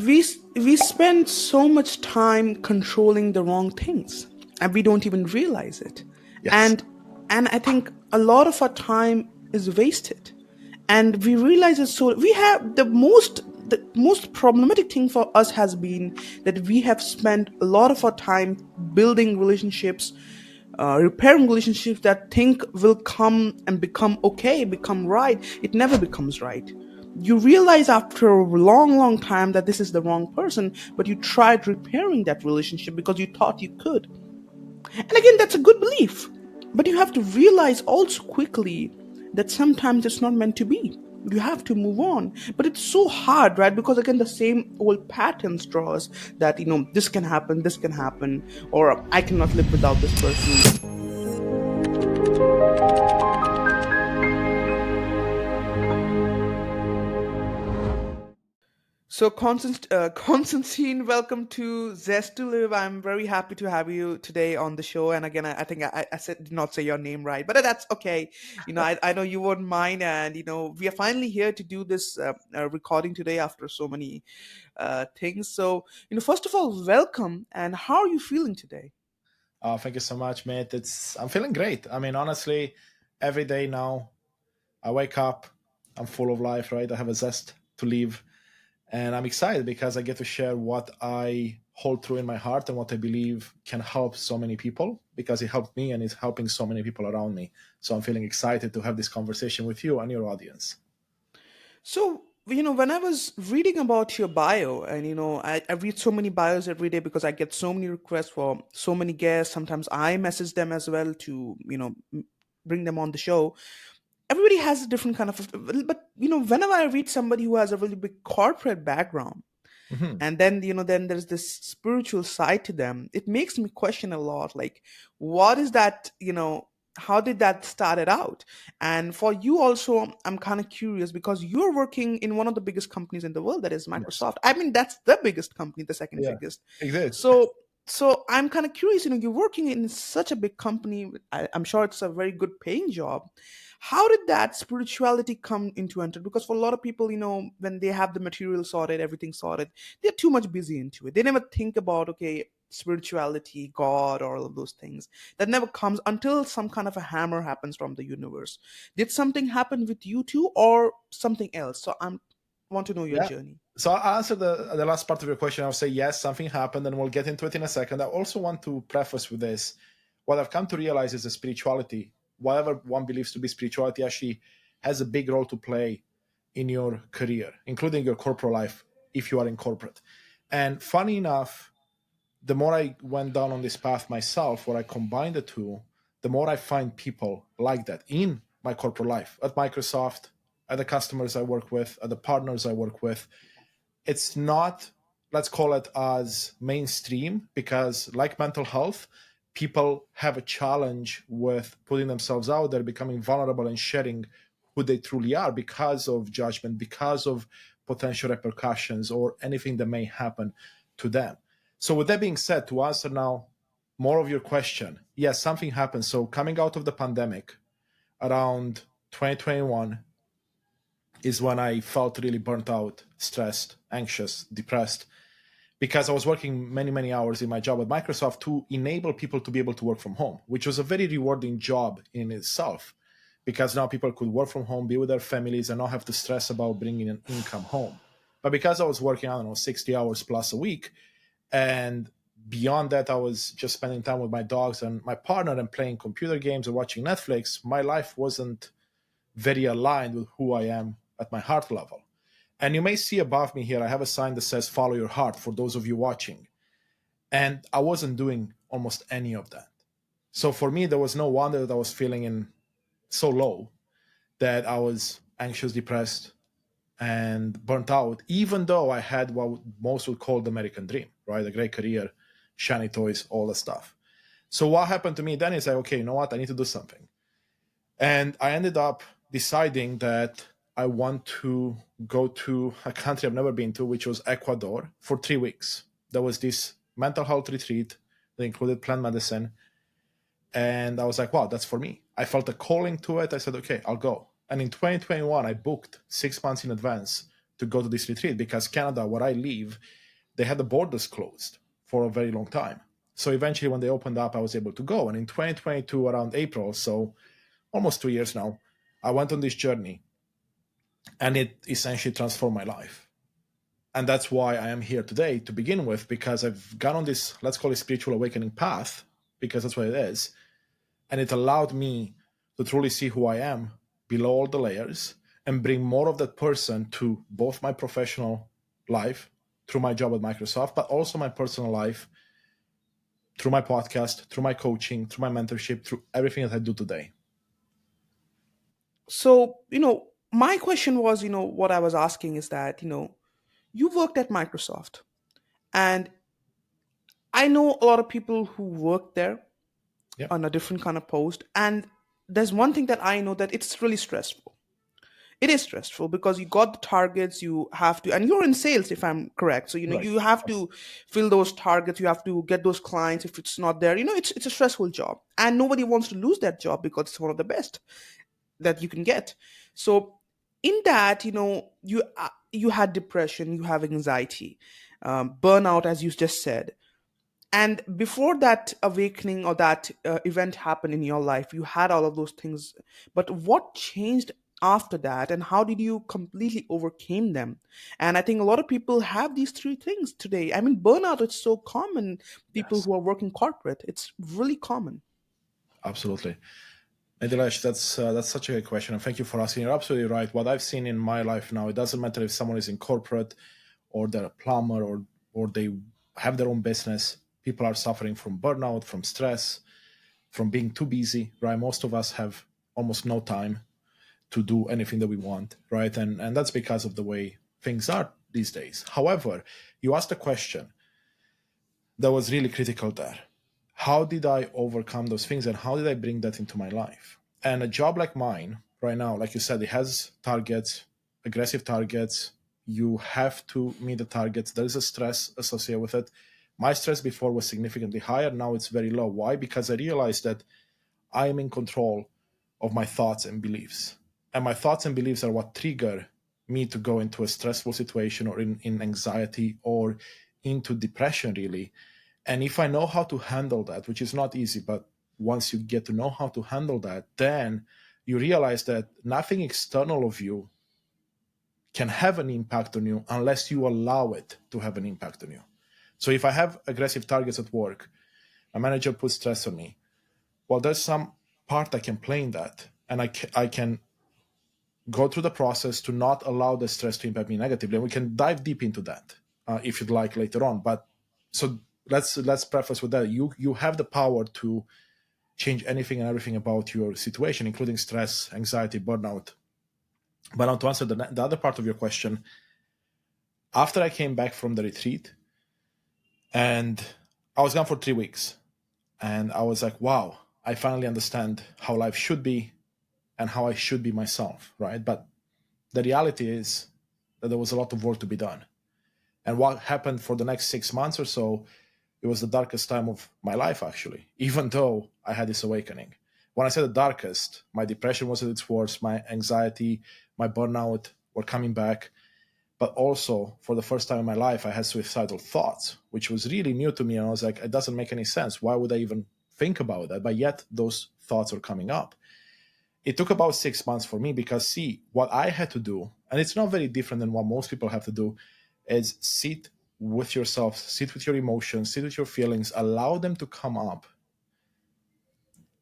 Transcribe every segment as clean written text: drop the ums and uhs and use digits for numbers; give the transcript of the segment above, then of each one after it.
we spend so much time controlling the wrong things, and we don't even realize it. Yes. And I think a lot of our time is wasted, and we realize it. So we have the most problematic thing for us has been that we have spent a lot of our time building relationships, repairing relationships that think will come and become okay, become right. It never becomes right. You realize after a long, long time that this is the wrong person, but you tried repairing that relationship because you thought you could. And again, that's a good belief. But you have to realize also quickly that sometimes it's not meant to be. You have to move on. But it's so hard, right? Because again, the same old patterns draw us that, this can happen, or I cannot live without this person. So, Constantine, welcome to Zest2Live. I'm very happy to have you today on the show. And again, I think I did not say your name right, but that's okay. I know you won't mind. And, we are finally here to do this recording today after so many things. So, first of all, welcome. And how are you feeling today? Thank you so much, mate. I'm feeling great. I mean, honestly, every day now I wake up, I'm full of life, right? I have a zest to live, and I'm excited because I get to share what I hold true in my heart and what I believe can help so many people because it helped me and it's helping so many people around me. So I'm feeling excited to have this conversation with you and your audience. So, when I was reading about your bio, and I read so many bios every day because I get so many requests for so many guests. Sometimes I message them as well to, bring them on the show. Everybody has a different kind of, but whenever I read somebody who has a really big corporate background, Mhm. and then then there's this spiritual side to them, it makes me question a lot, like what is that, how did that started out? And for you also, I'm kind of curious because you're working in one of the biggest companies in the world, that is Yes. Microsoft. I mean, that's the biggest company, the second Yeah, biggest. it is. So I'm kind of curious, you're working in such a big company. I'm sure it's a very good paying job. How did that spirituality come into enter? Because for a lot of people, when they have the material sorted, everything sorted, they're too much busy into it. They never think about, okay, spirituality, God, or all of those things. That never comes until some kind of a hammer happens from the universe. Did something happen with you too, or something else? So I'm want to know your Yeah. journey. So I'll answer the last part of your question. I'll say yes, something happened, and we'll get into it in a second. I also want to preface with this. What I've come to realize is that spirituality, whatever one believes to be spirituality, actually has a big role to play in your career, including your corporate life, if you are in corporate. And funny enough, the more I went down on this path myself, where I combined the two, the more I find people like that in my corporate life, at Microsoft, at the customers I work with, at the partners I work with. It's not, let's call it as mainstream, because like mental health, people have a challenge with putting themselves out there, becoming vulnerable and sharing who they truly are because of judgment, because of potential repercussions or anything that may happen to them. So with that being said, to answer now more of your question, yes, something happened. So coming out of the pandemic around 2021 is when I felt really burnt out, stressed, anxious, depressed, because I was working many, many hours in my job at Microsoft to enable people to be able to work from home, which was a very rewarding job in itself, because now people could work from home, be with their families, and not have to stress about bringing an income home. But because I was working, I don't know, 60 hours plus a week, and beyond that, I was just spending time with my dogs and my partner and playing computer games or watching Netflix, my life wasn't very aligned with who I am at my heart level. And you may see above me here, I have a sign that says follow your heart for those of you watching. And I wasn't doing almost any of that. So for me, there was no wonder that I was feeling so low that I was anxious, depressed, and burnt out, even though I had what most would call the American dream, right? A great career, shiny toys, all the stuff. So what happened to me then is like, okay, you know what? I need to do something. And I ended up deciding that I want to go to a country I've never been to, which was Ecuador, for 3 weeks. There was this mental health retreat that included plant medicine. And I was like, wow, that's for me. I felt a calling to it. I said, okay, I'll go. And in 2021, I booked 6 months in advance to go to this retreat because Canada, where I live, they had the borders closed for a very long time. So eventually, when they opened up, I was able to go. And in 2022, around April, so almost 2 years now, I went on this journey, and it essentially transformed my life. And that's why I am here today to begin with, because I've gone on this, let's call it spiritual awakening path, because that's what it is. And it allowed me to truly see who I am below all the layers and bring more of that person to both my professional life through my job at Microsoft, but also my personal life through my podcast, through my coaching, through my mentorship, through everything that I do today. So, my question was, what I was asking is that, you worked at Microsoft, and I know a lot of people who work there Yeah, on a different kind of post. And there's one thing that I know, that it's really stressful. It is stressful because you got the targets, you have to, and you're in sales, if I'm correct. So, right. you have to fill those targets, you have to get those clients. If it's not there, it's a stressful job. And nobody wants to lose that job because it's one of the best that you can get. So in that, you had depression, you have anxiety, burnout, as you just said. And before that awakening or that event happened in your life, you had all of those things. But what changed after that, and how did you completely overcame them? And I think a lot of people have these three things today. I mean, burnout is so common. People Yes, who are working corporate, it's really common. absolutely. Mithilesh, that's such a good question, and thank you for asking. You're absolutely right. What I've seen in my life now, it doesn't matter if someone is in corporate, or they're a plumber, or they have their own business. People are suffering from burnout, from stress, from being too busy. Right, most of us have almost no time to do anything that we want. Right, and that's because of the way things are these days. However, you asked a question that was really critical there. How did I overcome those things, and how did I bring that into my life? And a job like mine right now, like you said, it has targets, aggressive targets. You have to meet the targets. There is a stress associated with it. My stress before was significantly higher. Now it's very low. Why? Because I realized that I am in control of my thoughts and beliefs. And my thoughts and beliefs are what trigger me to go into a stressful situation, or in anxiety, or into depression, really. And if I know how to handle that, which is not easy, but once you get to know how to handle that, then you realize that nothing external of you can have an impact on you unless you allow it to have an impact on you. So if I have aggressive targets at work, my manager puts stress on me. Well, there's some part I can play in that, and I can go through the process to not allow the stress to impact me negatively. And we can dive deep into that if you'd like later on. But so let's preface with that. You have the power to change anything and everything about your situation, including stress, anxiety, burnout. But now to answer the other part of your question, after I came back from the retreat, and I was gone for 3 weeks, and I was like, wow, I finally understand how life should be and how I should be myself, right? But the reality is that there was a lot of work to be done. And what happened for the next 6 months or so, it was the darkest time of my life, actually, even though I had this awakening. When I say the darkest, my depression was at its worst, my anxiety, my burnout were coming back. But also, for the first time in my life, I had suicidal thoughts, which was really new to me. And I was like, it doesn't make any sense. Why would I even think about that? But yet, those thoughts are coming up. It took about 6 months for me because, see, what I had to do, and it's not very different than what most people have to do, is sit with yourself, sit with your emotions, sit with your feelings, allow them to come up,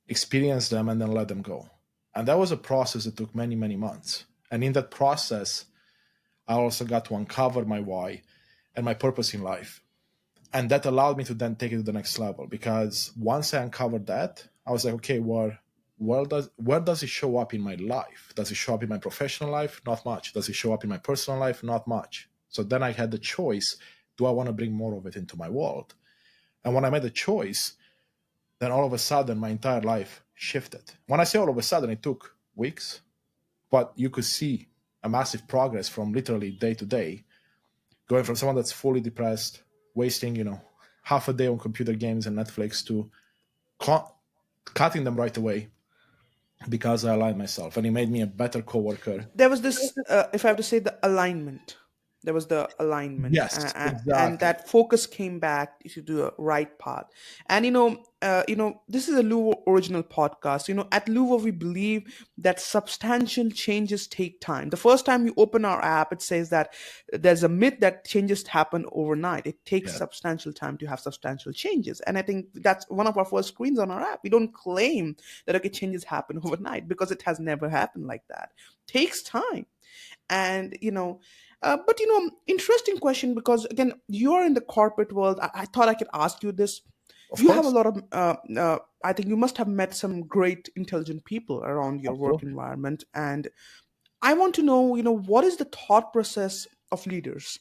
experience them, and then let them go. And that was a process that took many, many months. And in that process, I also got to uncover my why and my purpose in life. And that allowed me to then take it to the next level, because once I uncovered that, I was like, okay, well, where does it show up in my life? Does it show up in my professional life? Not much. Does it show up in my personal life? Not much. So then I had the choice: do I want to bring more of it into my world? And when I made the choice, then all of a sudden my entire life shifted. When I say all of a sudden, it took weeks, but you could see a massive progress from literally day to day, going from someone that's fully depressed, wasting, half a day on computer games and Netflix, to cutting them right away because I aligned myself, and it made me a better coworker. There was this, if I have to say, the alignment. There was the alignment, Yes, and exactly. that focus came back to the right path. And this is a Luvo original podcast. At Luvo we believe that substantial changes take time. The first time you open our app, it says that there's a myth that changes happen overnight. It takes Yeah, substantial time to have substantial changes, and I think that's one of our first screens on our app. We don't claim that okay changes happen overnight, because it has never happened like that. Takes time. And but interesting question, because again you're in the corporate world. I thought I could ask you this. of You have a course, lot of I think you must have met some great intelligent people around your work absolutely. environment, and I want to know, what is the thought process of leaders?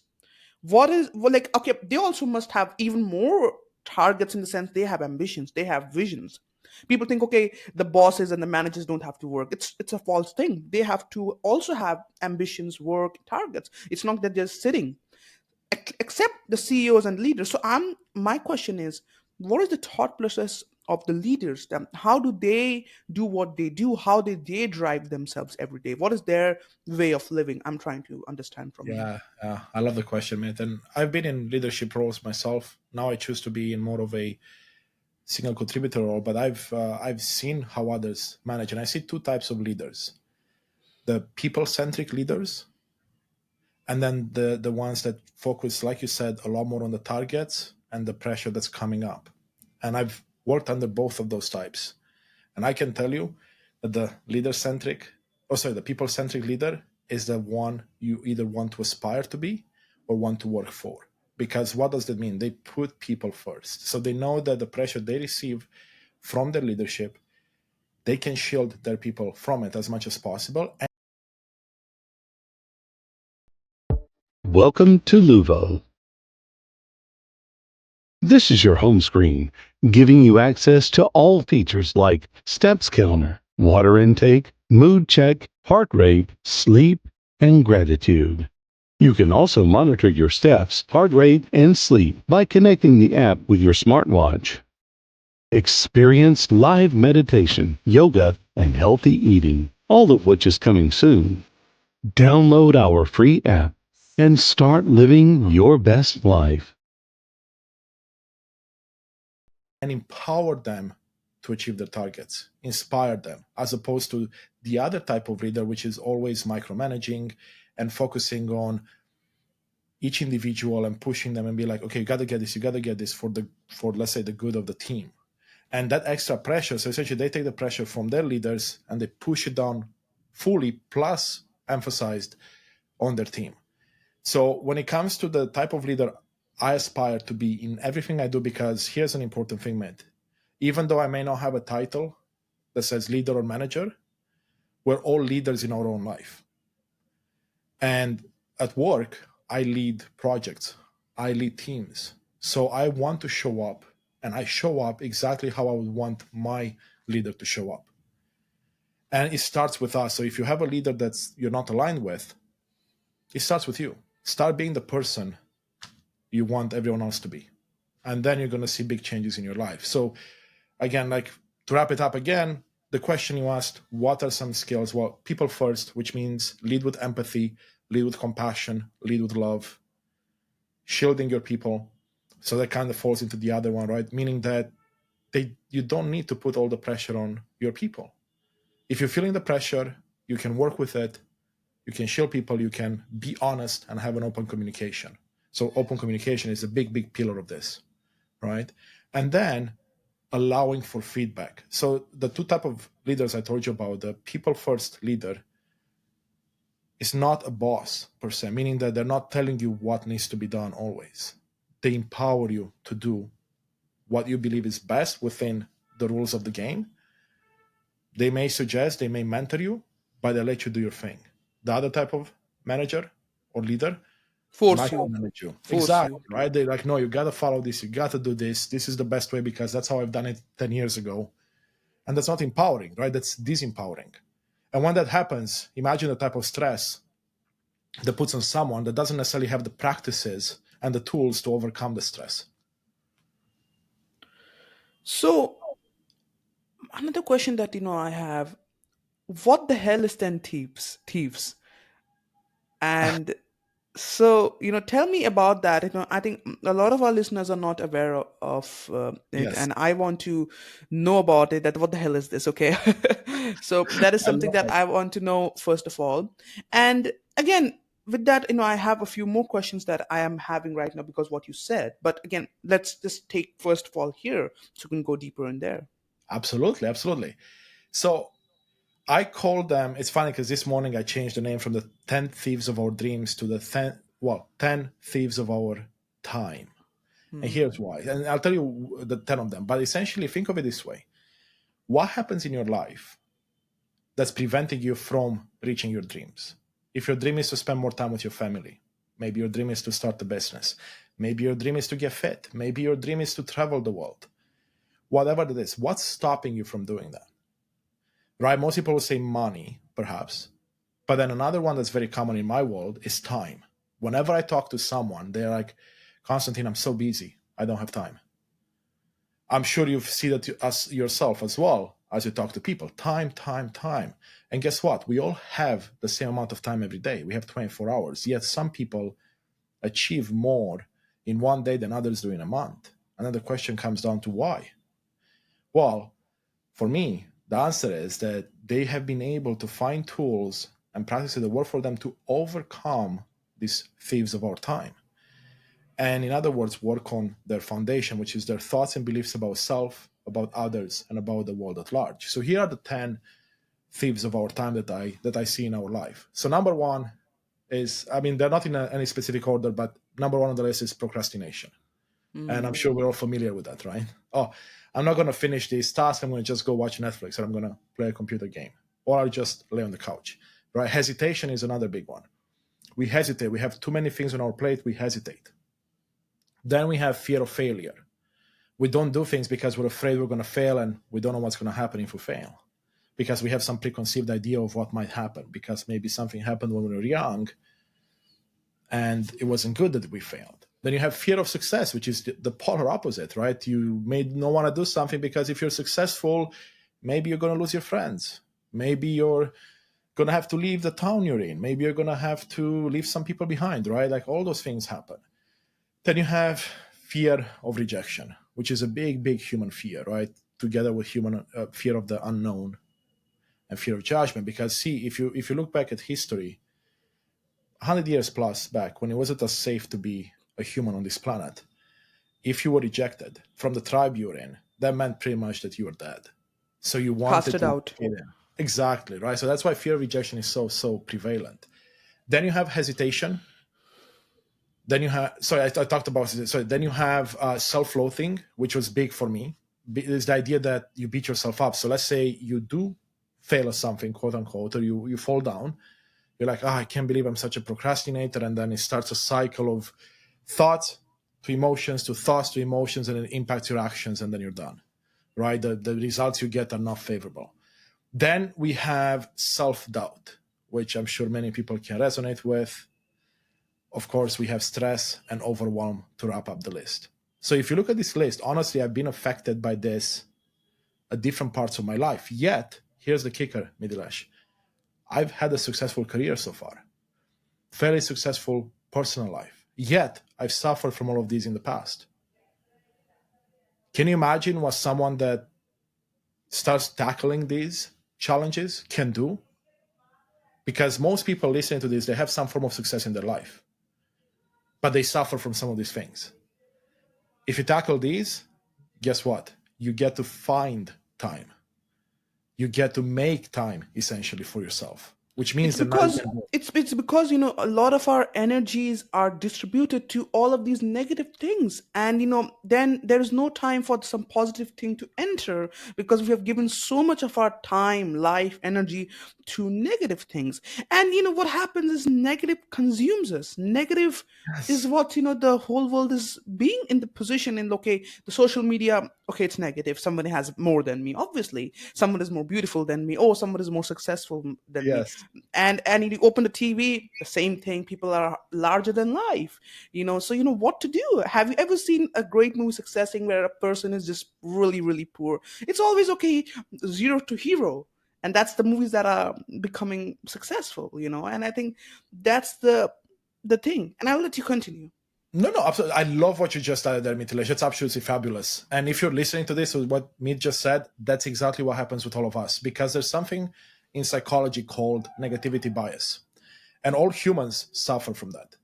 What is, well, like, okay, they also must have even more targets, in the sense they have ambitions, they have visions. People think, okay, the bosses and the managers don't have to work. It's a false thing. They have to also have ambitions, work, targets. It's not that they're sitting, except the CEOs and leaders. So my question is, what is the thought process of the leaders? How do they do what they do? How do they drive themselves every day? What is their way of living? I'm trying to understand from you. Yeah, I love the question, man. And I've been in leadership roles myself. Now I choose to be in more of a single contributor role, but I've seen how others manage, and I see two types of leaders: the people centric leaders, and then the ones that focus, like you said, a lot more on the targets and the pressure that's coming up. And I've worked under both of those types, and I can tell you that the leader centric, oh sorry, the people centric leader is the one you either want to aspire to be or want to work for. Because what does that mean? They put people first, so they know that the pressure they receive from their leadership, they can shield their people from it as much as possible. Welcome to Luvo. This is your home screen, giving you access to all features like steps counter, water intake, mood check, heart rate, sleep, and gratitude. You can also monitor your steps, heart rate, and sleep by connecting the app with your smartwatch. Experience live meditation, yoga, and healthy eating, all of which is coming soon. Download our free app and start living your best life. And empower them to achieve their targets, inspire them, as opposed to the other type of leader, which is always micromanaging and focusing on each individual and pushing them and be like, okay, you got to get this for let's say the good of the team. And that extra pressure, so essentially they take the pressure from their leaders and they push it down fully, plus emphasized on their team. So when it comes to the type of leader I aspire to be in everything I do, because here's an important thing, Matt. Even though I may not have a title that says leader or manager, we're all leaders in our own life. And at work, I lead projects, I lead teams. So I want to show up, and I show up exactly how I would want my leader to show up. And it starts with us. So if you have a leader that's you're not aligned with, it starts with you. Start being the person you want everyone else to be. And then you're going to see big changes in your life. So again, like, to wrap it up again, the question you asked, what are some skills? Well, people first, which means lead with empathy, lead with compassion, lead with love, shielding your people. So that kind of falls into the other one, right? Meaning that you don't need to put all the pressure on your people. If you're feeling the pressure, you can work with it, you can shield people, you can be honest and have an open communication. So open communication is a big pillar of this, right? And then allowing for feedback. So the two type of leaders I told you about, the people first leader is not a boss per se, meaning that they're not telling you what needs to be done always. They empower you to do what you believe is best within the rules of the game. They may suggest, they may mentor you, but they let you do your thing. The other type of manager or leader Force you. micromanage you. Force Exactly, you. right? They're like, no, you gotta follow this, you gotta do this. This is the best way because that's how I've done it 10 years ago. And that's not empowering, right? That's disempowering. And when that happens, imagine the type of stress that puts on someone that doesn't necessarily have the practices and the tools to overcome the stress. So another question that I have: what the hell is then thieves? And So, tell me about that. I think a lot of our listeners are not aware of it, Yes, and I want to know about it. That what the hell is this? Okay. So that is I something love that it. I want to know first of all. And again, with that, I have a few more questions that I am having right now because what you said. But again, let's just take first of all here so we can go deeper in there. Absolutely, absolutely. So I call them. It's funny because this morning I changed the name from the 10 thieves of our dreams to the 10 thieves of our time. And Hmm. here's why. And I'll tell you the 10 of them. But essentially, think of it this way: what happens in your life that's preventing you from reaching your dreams? If your dream is to spend more time with your family, maybe your dream is to start a business, maybe your dream is to get fit, maybe your dream is to travel the world, whatever it is, what's stopping you from doing that? Right? Most people will say money, perhaps. But then another one that's very common in my world is time. Whenever I talk to someone, they're like, Constantine, I'm so busy. I don't have time. I'm sure you've seen that as yourself as well as you talk to people. Time, time, time. And guess what? We all have the same amount of time every day. We have 24 hours. Yet some people achieve more in one day than others do in a month. And then the question comes down to why? Well, for me, the answer is that they have been able to find tools and practices that work for them to overcome these thieves of our time. And in other words, work on their foundation, which is their thoughts and beliefs about self, about others, and about the world at large. So here are the 10 thieves of our time that I see in our life. So number one is, I mean, they're not in any specific order, but number one on the list is procrastination. And I'm Hmm. sure we're all familiar with that, right? Oh, I'm not going to finish this task. I'm going to just go watch Netflix, or I'm going to play a computer game, or I'll just lay on the couch, right? Hesitation is another big one. We hesitate. We have too many things on our plate. We hesitate. Then we have fear of failure. We don't do things because we're afraid we're going to fail and we don't know what's going to happen if we fail, because we have some preconceived idea of what might happen, because maybe something happened when we were young and it wasn't good that we failed. Then you have fear of success, which is the polar opposite, right? You may not want to do something because if you're successful, maybe you're going to lose your friends. Maybe you're going to have to leave the town you're in. Maybe you're going to have to leave some people behind, right? Like all those things happen. Then you have fear of rejection, which is a big, big human fear, right? Together with human fear of the unknown and fear of judgment. Because see, if you look back at history, 100 years plus back, when it wasn't as safe to be a human on this planet, if you were rejected from the tribe you were in, that meant pretty much that you were dead. So you wanted Casted to out. fit in. Exactly, right? So that's why fear of rejection is so, so prevalent. Then you have hesitation. Then you have, sorry, I talked about it. So then you have self-loathing, which was big for me. It's the idea that you beat yourself up. So let's say you do fail at something, quote unquote, or you fall down. You're like, I can't believe I'm such a procrastinator. And then it starts a cycle of thoughts to emotions to thoughts to emotions, and it impacts your actions, and then you're done, right? The results you get are not favorable. Then we have self doubt, which I'm sure many people can resonate with. Of course, we have stress and overwhelm to wrap up the list. So if you look at this list, honestly, I've been affected by this at different parts of my life. Yet, here's the kicker, Mithilesh. I've had a successful career so far, fairly successful personal life. Yet, I've suffered from all of these in the past. Can you imagine what someone that starts tackling these challenges can do? Because most people listening to this, they have some form of success in their life, but they suffer from some of these things. If you tackle these, guess what? You get to find time. You get to make time essentially for yourself, which It's means that now you because can do. it's because a lot of our energies are distributed to all of these negative things, and then there is no time for some positive thing to enter because we have given so much of our time, life, energy to negative things. And what happens is negative consumes us. Negative is Yes. what the whole world is being in the position in. Okay, the social media, okay, it's negative. Somebody has more than me, obviously. Someone is more beautiful than me, or someone is more successful than me. Yes. And you open the TV, the same thing. People are larger than life. So what to do. Have you ever seen a great movie successing where a person is just really, really poor? It's always okay, zero to hero. And that's the movies that are becoming successful. And I think that's the the thing. And I'll let you continue. No, no, absolutely. I love what you just added there, Mithilesh. It's absolutely fabulous. And if you're listening to this, with what Mit just said, that's exactly what happens with all of us. Because there's something in psychology called negativity bias. And all humans suffer from that.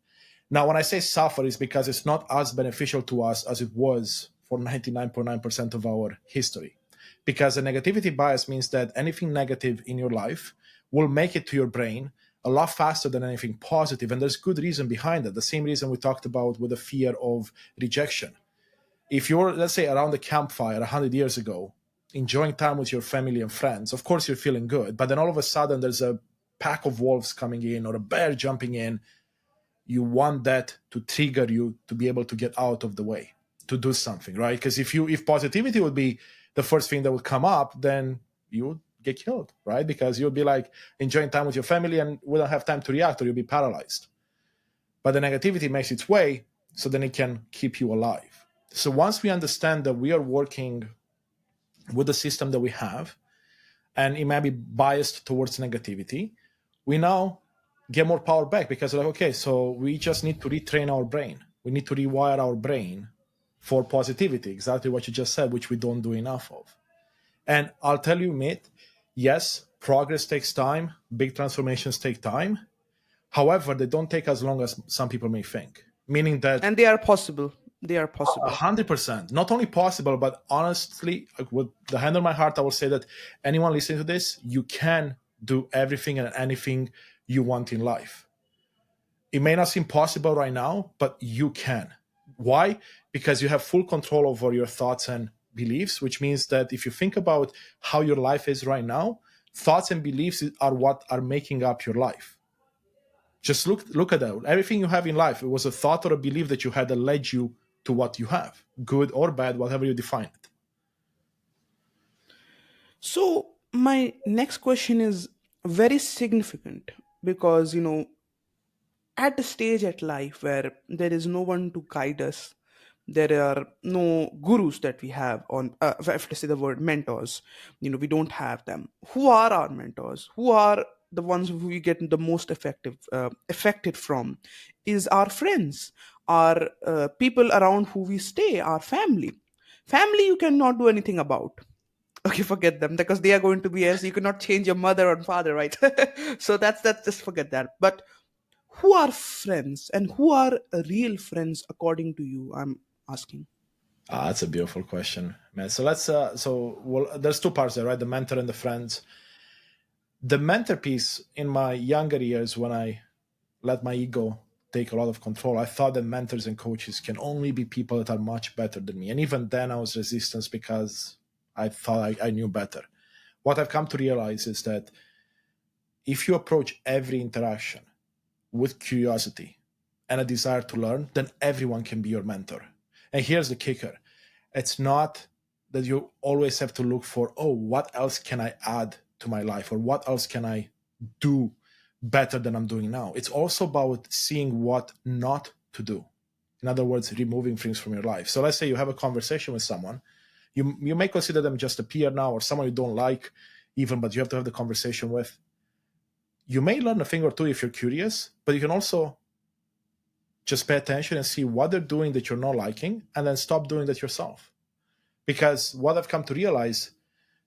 Now, when I say suffer, it's because it's not as beneficial to us as it was for 99.9% of our history. Because the negativity bias means that anything negative in your life will make it to your brain a lot faster than anything positive. And there's good reason behind it. The same reason we talked about with the fear of rejection. If you're, let's say, around the campfire 100 years ago, enjoying time with your family and friends, of course you're feeling good. But then all of a sudden there's a pack of wolves coming in or a bear jumping in. You want that to trigger you to be able to get out of the way, to do something, right? Because if positivity would be the first thing that would come up, then you would get killed, right? Because you'll be like enjoying time with your family and wouldn't have time to react, or you'll be paralyzed. But the negativity makes its way, so then it can keep you alive. So once we understand that we are working with the system that we have, and it may be biased towards negativity, we now get more power back, because like, okay, so we just need to retrain our brain. We need to rewire our brain for positivity, exactly what you just said, which we don't do enough of. And I'll tell you, Mit, yes, progress takes time. Big transformations take time. However, they don't take as long as some people may think. Meaning that And they are possible. They are possible. 100%, not only possible, but honestly, with the hand on my heart, I will say that anyone listening to this, you can do everything and anything you want in life. It may not seem possible right now, but you can. Why? Because you have full control over your thoughts and beliefs, which means that if you think about how your life is right now, thoughts and beliefs are what are making up your life. Just look at that. Everything you have in life, it was a thought or a belief that you had that led you to what you have, good or bad, whatever you define it. So, my next question is very significant because, at a stage at life where there is no one to guide us, there are no gurus that we have on, if I have to say the word mentors, we don't have them. Who are our mentors? Who are the ones who we get the most affected from? Is our friends, our people around who we stay, our family. Family you cannot do anything about. Okay, forget them because they are going to be as you cannot change your mother and father, right? So that's just forget that. But who are friends and who are real friends according to you? I'm asking. That's a beautiful question, man. So there's two parts there, right? The mentor and the friends. The mentor piece, in my younger years, when I let my ego take a lot of control, I thought that mentors and coaches can only be people that are much better than me. And even then I was resistant because I thought I knew better. What I've come to realize is that if you approach every interaction with curiosity and a desire to learn, then everyone can be your mentor. And here's the kicker. It's not that you always have to look for, oh, what else can I add to my life? Or what else can I do better than I'm doing now? It's also about seeing what not to do. In other words, removing things from your life. So let's say you have a conversation with someone. You may consider them just a peer now or someone you don't like even, but you have to have the conversation with. You may learn a thing or two if you're curious, but you can also just pay attention and see what they're doing that you're not liking and then stop doing that yourself. Because what I've come to realize,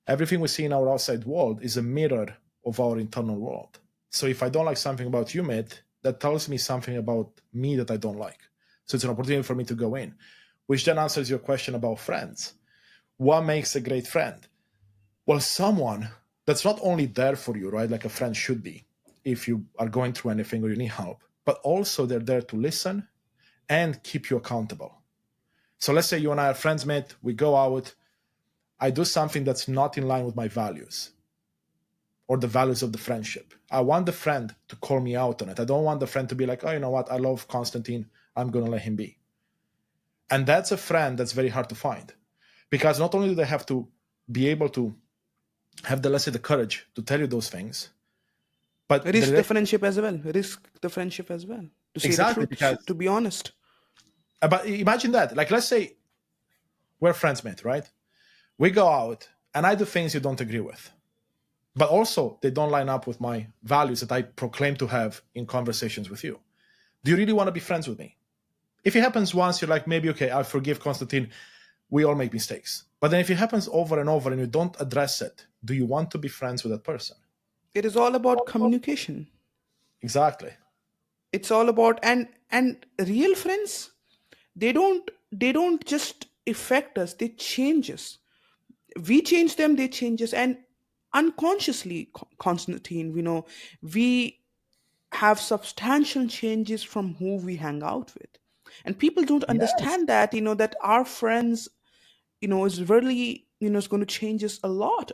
everything we see in our outside world is a mirror of our internal world. So if I don't like something about you, Mit, that tells me something about me that I don't like. So it's an opportunity for me to go in, which then answers your question about friends. What makes a great friend? Well, someone that's not only there for you, right, like a friend should be, if you are going through anything or you need help, but also they're there to listen and keep you accountable. So let's say you and I are friends, Mit, we go out, I do something that's not in line with my values or the values of the friendship. I want the friend to call me out on it. I don't want the friend to be like, oh, you know what, I love Constantin, I'm going to let him be. And that's a friend that's very hard to find, because not only do they have to be able to have the, let's say, the courage to tell you those things, but Risk the friendship as well. Risk the friendship as well. To say exactly, the truth, to be honest. But imagine that. Like, let's say we're friends, Mit, right? We go out and I do things you don't agree with, but also they don't line up with my values that I proclaim to have in conversations with you. Do you really want to be friends with me? If it happens once, you're like, maybe, okay, I forgive Constantine. We all make mistakes. But then if it happens over and over and you don't address it, do you want to be friends with that person? It is all about communication. Exactly. It's all about, and real friends, they don't just affect us, they change us. We change them, they change us. And unconsciously, Constantine, we have substantial changes from who we hang out with. And people don't Yes. understand that, that our friends, is really, is going to change us a lot,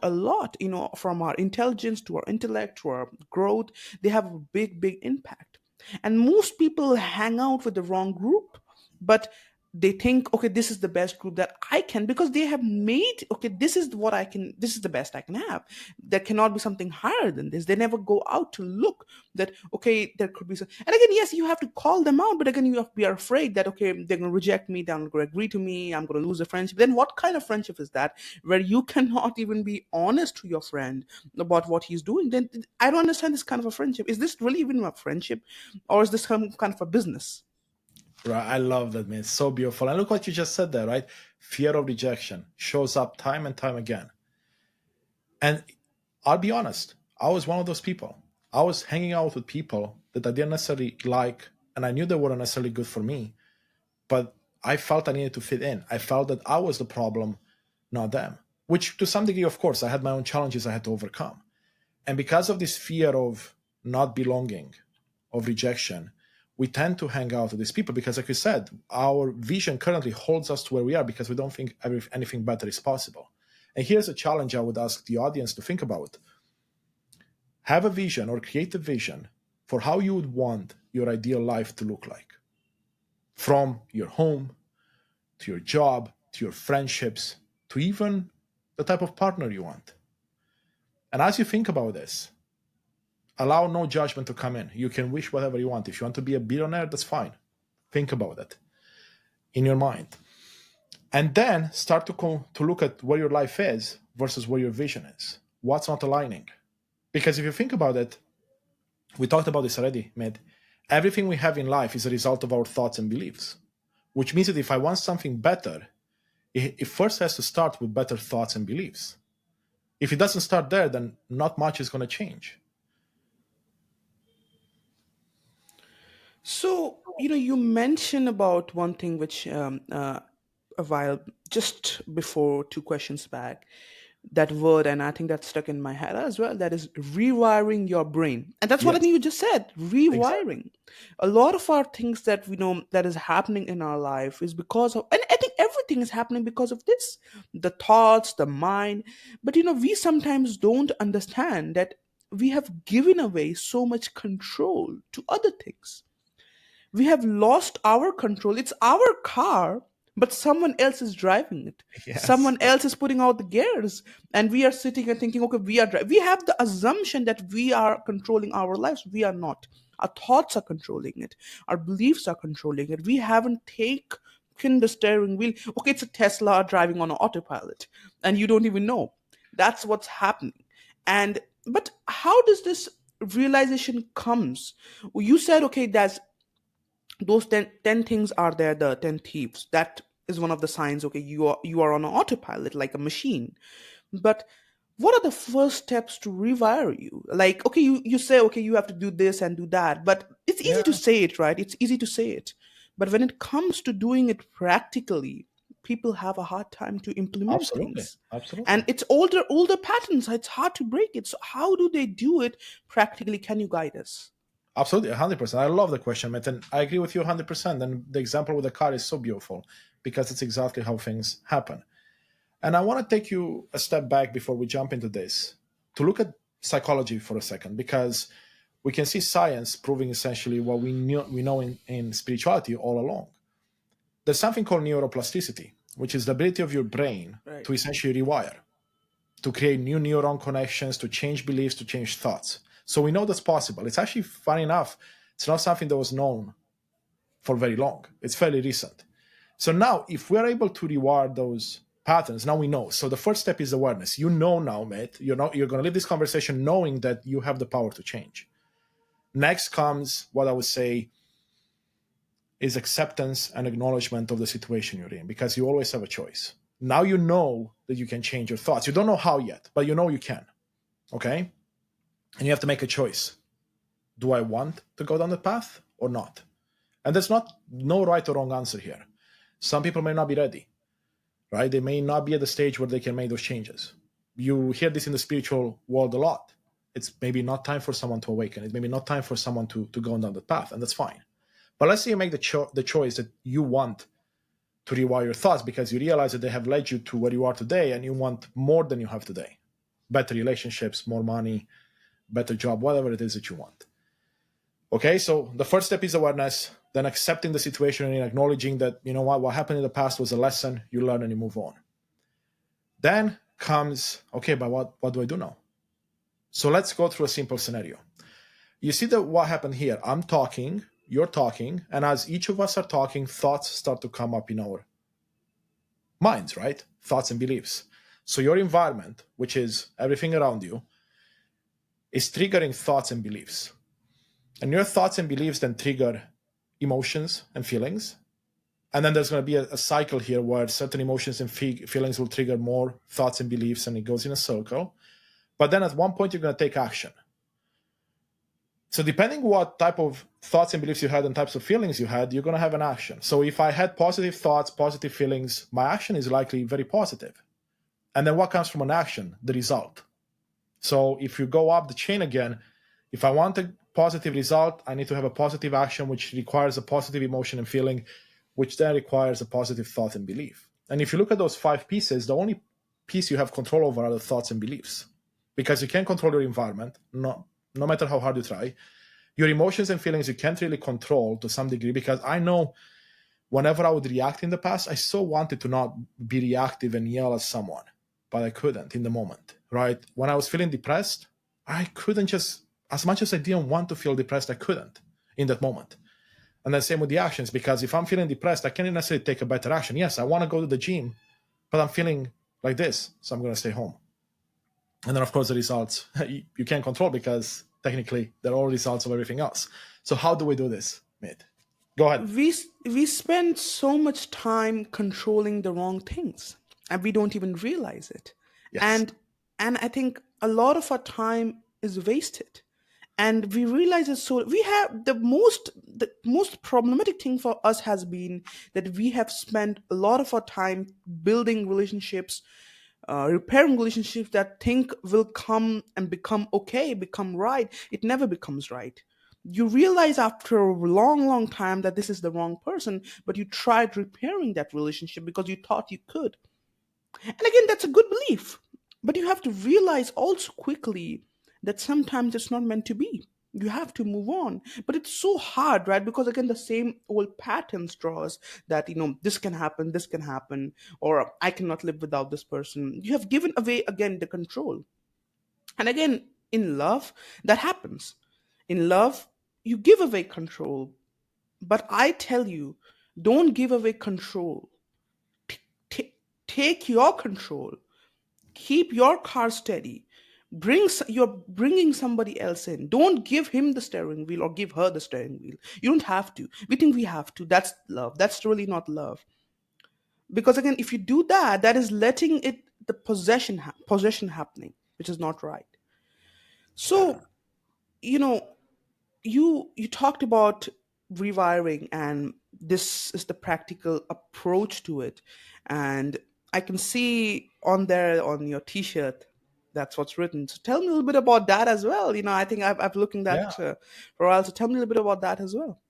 from our intelligence to our intellect to our growth. They have a big, big impact. And most people hang out with the wrong group, but they think, okay, this is the best group that I can, because they have made, okay, this is what I can, this is the best I can have. There cannot be something higher than this. They never go out to look that, okay, there could be some. And again, yes, you have to call them out, but again, you have to be afraid that, okay, they're going to reject me, they're not going to agree to me, I'm going to lose a friendship. Then what kind of friendship is that, where you cannot even be honest to your friend about what he's doing? Then I don't understand this kind of a friendship. Is this really even a friendship, or is this some kind of a business? Right. I love that, man. It's so beautiful. And look what you just said there, right? Fear of rejection shows up time and time again. And I'll be honest, I was one of those people. I was hanging out with people that I didn't necessarily like, and I knew they weren't necessarily good for me, but I felt I needed to fit in. I felt that I was the problem, not them. Which, to some degree, of course, I had my own challenges I had to overcome. And because of this fear of not belonging, of rejection, we tend to hang out with these people because, like you said, our vision currently holds us to where we are because we don't think anything better is possible. And here's a challenge I would ask the audience to think about. Have a vision or create a vision for how you would want your ideal life to look like. From your home, to your job, to your friendships, to even the type of partner you want. And as you think about this, allow no judgment to come in. You can wish whatever you want. If you want to be a billionaire, that's fine. Think about it in your mind. And then start to look at where your life is versus where your vision is. What's not aligning? Because if you think about it, we talked about this already, Med. Everything we have in life is a result of our thoughts and beliefs, which means that if I want something better, it first has to start with better thoughts and beliefs. If it doesn't start there, then not much is going to change. So, you mentioned about one thing which, a while just before, two questions back, that word, and I think that stuck in my head as well. That is rewiring your brain, and that's what I Yes, think you just said. exactly. Rewiring. A lot of our things that we know that is happening in our life is because of, and I think everything is happening because of this, the thoughts, the mind. But we sometimes don't understand that we have given away so much control to other things. We have lost our control. It's our car, but someone else is driving it. Yes, Someone else is putting out the gears, and we are sitting and thinking, okay, we have the assumption that we are controlling our lives. We are not. Our thoughts are controlling it. Our beliefs are controlling it. We haven't taken the steering wheel. Okay, it's a Tesla driving on an autopilot, and you don't even know. That's what's happening. And but how does this realization comes? Well, you said, okay, that's those 10 things are there, the 10 thieves. That is one of the signs, okay, you are on an autopilot like a machine. But what are the first steps to rewire you? Like, okay, you say, okay, you have to do this and do that, but it's easy to yeah, say it, right? It's easy to say it, but when it comes to doing it practically, people have a hard time to implement absolutely, things. And absolutely. it's older patterns, it's hard to break it. So how do they do it practically? Can you guide us? Absolutely, 100%. I love the question, Matt, and I agree with you 100%. And the example with the car is so beautiful because it's exactly how things happen. And I want to take you a step back before we jump into this to look at psychology for a second, because we can see science proving essentially what we know in spirituality all along. There's something called neuroplasticity, which is the ability of your brain Right. to essentially rewire, to create new neuron connections, to change beliefs, to change thoughts. So we know that's possible. It's actually, funny enough, it's not something that was known for very long. It's fairly recent. So now, if we're able to rewire those patterns, now we know. So the first step is awareness. You know now, mate. You're going to leave this conversation knowing that you have the power to change. Next comes what I would say is acceptance and acknowledgement of the situation you're in, because you always have a choice. Now you know that you can change your thoughts. You don't know how yet, but you know you can. Okay? And you have to make a choice. Do I want to go down the path or not? And there's no right or wrong answer here. Some people may not be ready, right? They may not be at the stage where they can make those changes. You hear this in the spiritual world a lot. It's maybe not time for someone to awaken. It's maybe not time for someone to go down the path, and that's fine. But let's say you make the choice that you want to rewire your thoughts because you realize that they have led you to where you are today, and you want more than you have today. Better relationships, more money, better job, whatever it is that you want. Okay, so the first step is awareness, then accepting the situation and acknowledging that, you know what happened in the past was a lesson, you learn and you move on. Then comes, okay, but what do I do now? So let's go through a simple scenario. You see that what happened here, I'm talking, you're talking, and as each of us are talking, thoughts start to come up in our minds, right? Thoughts and beliefs. So your environment, which is everything around you, is triggering thoughts and beliefs. And your thoughts and beliefs then trigger emotions and feelings. And then there's going to be a cycle here where certain emotions and feelings will trigger more thoughts and beliefs, and it goes in a circle. But then at one point, you're going to take action. So depending what type of thoughts and beliefs you had and types of feelings you had, you're going to have an action. So if I had positive thoughts, positive feelings, my action is likely very positive. And then what comes from an action? The result. So if you go up the chain again, if I want a positive result, I need to have a positive action, which requires a positive emotion and feeling, which then requires a positive thought and belief. And if you look at those 5 pieces, the only piece you have control over are the thoughts and beliefs, because you can't control your environment, no matter how hard you try. Your emotions and feelings you can't really control to some degree, because I know whenever I would react in the past, I so wanted to not be reactive and yell at someone, but I couldn't in the moment, right? When I was feeling depressed, I couldn't just, as much as I didn't want to feel depressed, I couldn't in that moment. And then same with the actions, because if I'm feeling depressed, I can't necessarily take a better action. Yes, I want to go to the gym, but I'm feeling like this, so I'm going to stay home. And then, of course, the results you can't control, because technically they're all results of everything else. So how do we do this, Mid? Go ahead. We spend so much time controlling the wrong things, and we don't even realize it. Yes. And I think a lot of our time is wasted, and we realize it. So we have the most problematic thing for us has been that we have spent a lot of our time building relationships, repairing relationships that think will come and become okay, become right. It never becomes right. You realize after a long time that this is the wrong person, but you tried repairing that relationship because you thought you could. And again, that's a good belief. But you have to realize also quickly that sometimes it's not meant to be. You have to move on. But it's so hard, right? Because again, the same old patterns draw us that, this can happen, or I cannot live without this person. You have given away again the control. And again, in love, that happens. In love, you give away control. But I tell you, don't give away control. Take your control. Keep your car steady. You're bringing somebody else in. Don't give him the steering wheel or give her the steering wheel. You don't have to. We think we have to. That's love. That's really not love. Because again, if you do that, that is letting it the possession happening, which is not right. So you know you talked about rewiring, and this is the practical approach to it. And I can see on there on your t-shirt that's what's written. So tell me a little bit about that as well. I think I've looked at Yeah, that for a while. So tell me a little bit about that as well.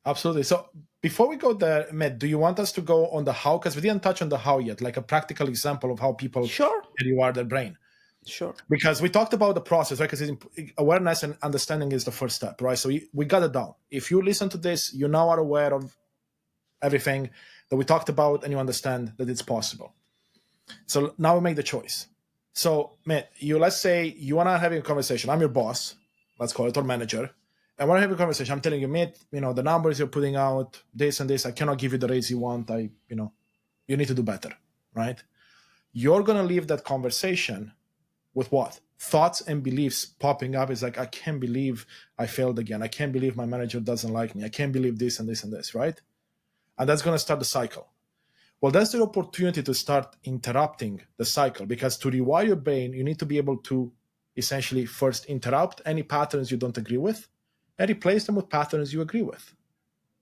absolutely. So before we go there, Med, do you want us to go on the how? Because we didn't touch on the how yet, like a practical example of how people Sure. rewire their brain. Sure. Because we talked about the process, right? Because awareness and understanding is the first step, right? So we got it down. If you listen to this, you now are aware of everything that we talked about, and you understand that it's possible. So now we make the choice. So, man, let's say you want to have a conversation. I'm your boss, let's call it, or manager. I want to have a conversation. I'm telling you, mate, the numbers you're putting out, this and this, I cannot give you the raise you want. You need to do better, right? You're going to leave that conversation with what? Thoughts and beliefs popping up. Is like, I can't believe I failed again. I can't believe my manager doesn't like me. I can't believe this and this and this, right? And that's going to start the cycle. Well, that's the opportunity to start interrupting the cycle, because to rewire your brain, you need to be able to essentially first interrupt any patterns you don't agree with and replace them with patterns you agree with.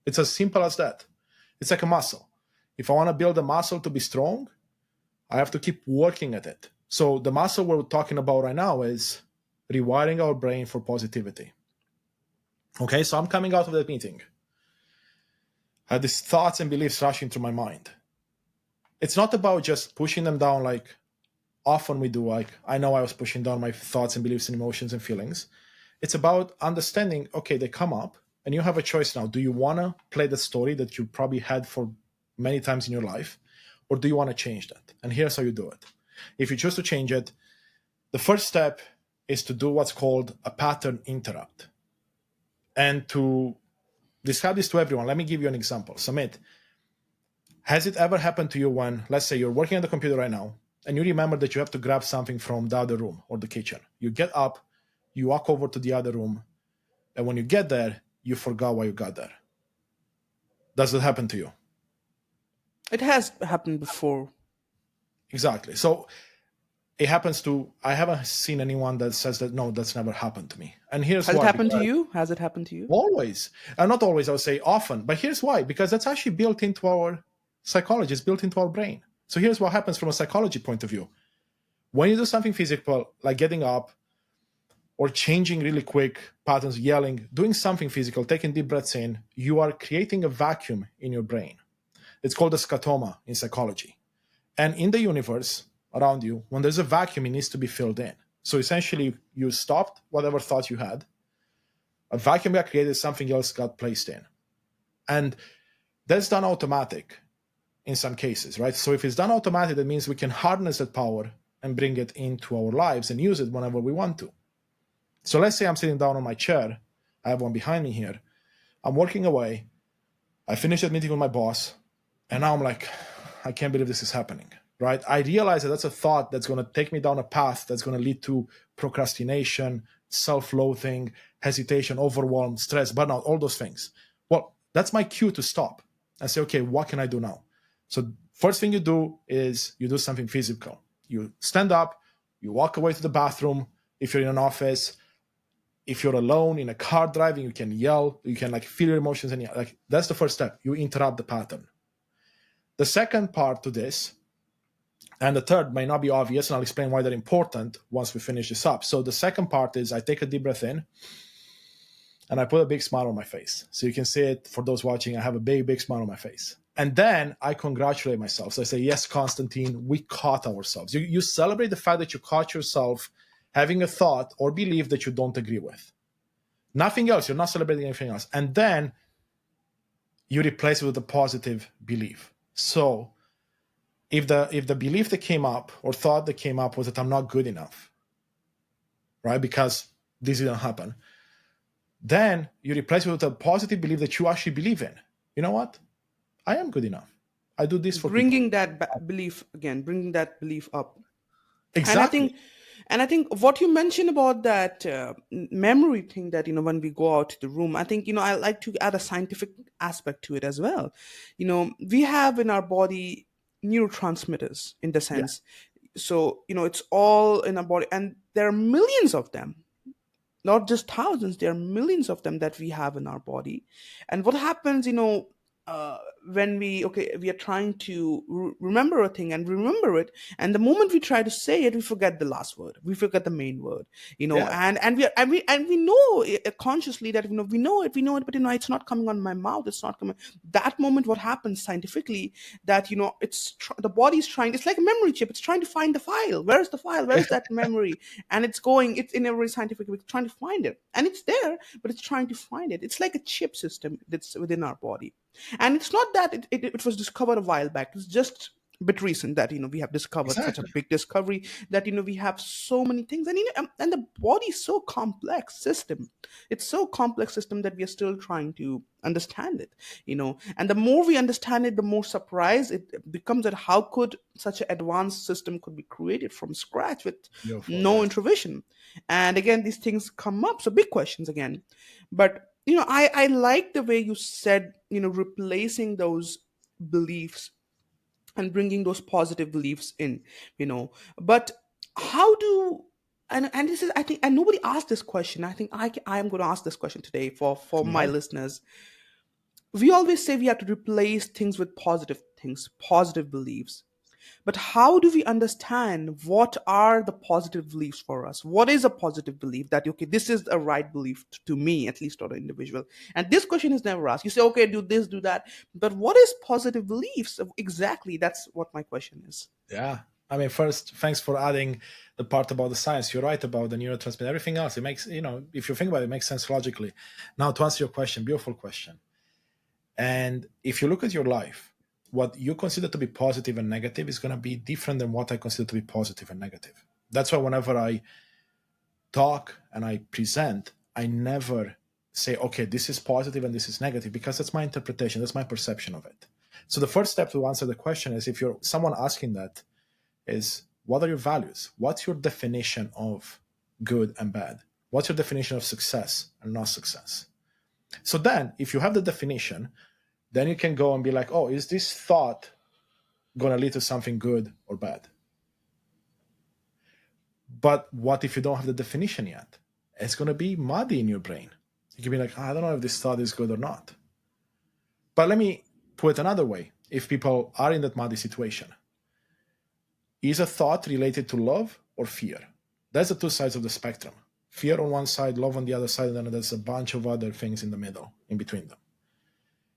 It's as simple as that. It's like a muscle. If I want to build a muscle to be strong, I have to keep working at it. So the muscle we're talking about right now is rewiring our brain for positivity. Okay, so I'm coming out of that meeting. I had these thoughts and beliefs rushing through my mind. It's not about just pushing them down like often we do. Like, I know I was pushing down my thoughts and beliefs and emotions and feelings. It's about understanding, okay, they come up and you have a choice now. Do you want to play the story that you probably had for many times in your life? Or do you want to change that? And here's how you do it. If you choose to change it, the first step is to do what's called a pattern interrupt. And to describe this to everyone, let me give you an example. Samit, has it ever happened to you when, let's say you're working on the computer right now, and you remember that you have to grab something from the other room or the kitchen? You get up, you walk over to the other room, and when you get there, you forgot why you got there. Does that happen to you? It has happened before. Exactly. So it happens to, I haven't seen anyone that says that, no, that's never happened to me. And here's Has why. it happened to you? Has it happened to you? Always. And not always, I would say often. But here's why. Because that's actually built into our psychology. It's built into our brain. So here's what happens from a psychology point of view. When you do something physical, like getting up or changing really quick patterns, yelling, doing something physical, taking deep breaths in, you are creating a vacuum in your brain. It's called a scotoma in psychology. And in the universe around you, when there's a vacuum, it needs to be filled in. So essentially, you stopped whatever thoughts you had, a vacuum got created, something else got placed in. And that's done automatic in some cases, right? So if it's done automatic, that means we can harness that power and bring it into our lives and use it whenever we want to. So let's say I'm sitting down on my chair. I have one behind me here. I'm working away. I finished that meeting with my boss. And now I'm like, I can't believe this is happening, right? I realize that that's a thought that's going to take me down a path that's going to lead to procrastination, self-loathing, hesitation, overwhelm, stress, burnout, all those things. Well, that's my cue to stop and say, okay, what can I do now? So first thing you do is you do something physical. You stand up, you walk away to the bathroom. If you're in an office, if you're alone in a car driving, you can yell, you can like feel your emotions, and like that's the first step. You interrupt the pattern. The second part to this, and the third may not be obvious, and I'll explain why they're important once we finish this up. So the second part is I take a deep breath in, and I put a big smile on my face. So you can see it for those watching. I have a big, big smile on my face. And then I congratulate myself. So I say, yes, Constantine, we caught ourselves. You celebrate the fact that you caught yourself having a thought or belief that you don't agree with. Nothing else. You're not celebrating anything else. And then you replace it with a positive belief. So if the belief that came up or thought that came up was that I'm not good enough, right, because this didn't happen, then you replace it with a positive belief that you actually believe in. You know what? I am good enough. I do this for Bringing people. that belief again, bringing that belief up. Exactly. And I think what you mentioned about that memory thing, that when we go out to the room, I think I like to add a scientific aspect to it as well. We have in our body neurotransmitters, in the Yeah. sense. So it's all in our body, and there are millions of them, not just thousands. There are millions of them that we have in our body. And what happens, when we are trying to remember a thing and remember it, and the moment we try to say it, we forget the last word, we forget the main word, Yeah. and we know consciously that we know it, but it's not coming on my mouth, it's not coming. That moment, what happens scientifically, that the body's trying, it's like a memory chip, it's trying to find the file. Where's the file? Where's that memory? And it's in a very scientific way, it's trying to find it, and it's there, but it's trying to find it. It's like a chip system that's within our body. And it's not that it was discovered a while back. It's just a bit recent that we have discovered such a Exactly. big discovery, that we have so many things. And and the body is so complex system. It's so complex system that we are still trying to understand it. And the more we understand it, the more surprised it becomes at how could such an advanced system could be created from scratch with Beautiful. no Yes. intervention. And again, these things come up, so big questions again. But I like the way you said replacing those beliefs and bringing those positive beliefs in, you know. But how do, and this is, I think, and nobody asked this question. I think I am going to ask this question today for my Yeah. listeners. We always say we have to replace things with positive things, positive beliefs. But how do we understand what are the positive beliefs for us? What is a positive belief that, okay, this is a right belief to me, at least, or an individual? And this question is never asked. You say, okay, do this, do that. But what is positive beliefs? Exactly. That's what my question is. Yeah. I mean, first, thanks for adding the part about the science. You're right about the neurotransmitter. Everything else, it makes, if you think about it, it makes sense logically. Now, to answer your question, beautiful question. And if you look at your life, what you consider to be positive and negative is going to be different than what I consider to be positive and negative. That's why whenever I talk and I present, I never say, okay, this is positive and this is negative, because that's my interpretation, that's my perception of it. So the first step to answer the question is, if you're someone asking that, is what are your values? What's your definition of good and bad? What's your definition of success and not success? So then, if you have the definition, then you can go and be like, oh, is this thought going to lead to something good or bad? But what if you don't have the definition yet? It's going to be muddy in your brain. You can be like, I don't know if this thought is good or not. But let me put it another way. If people are in that muddy situation, is a thought related to love or fear? That's the two sides of the spectrum. Fear on one side, love on the other side, and then there's a bunch of other things in the middle, in between them.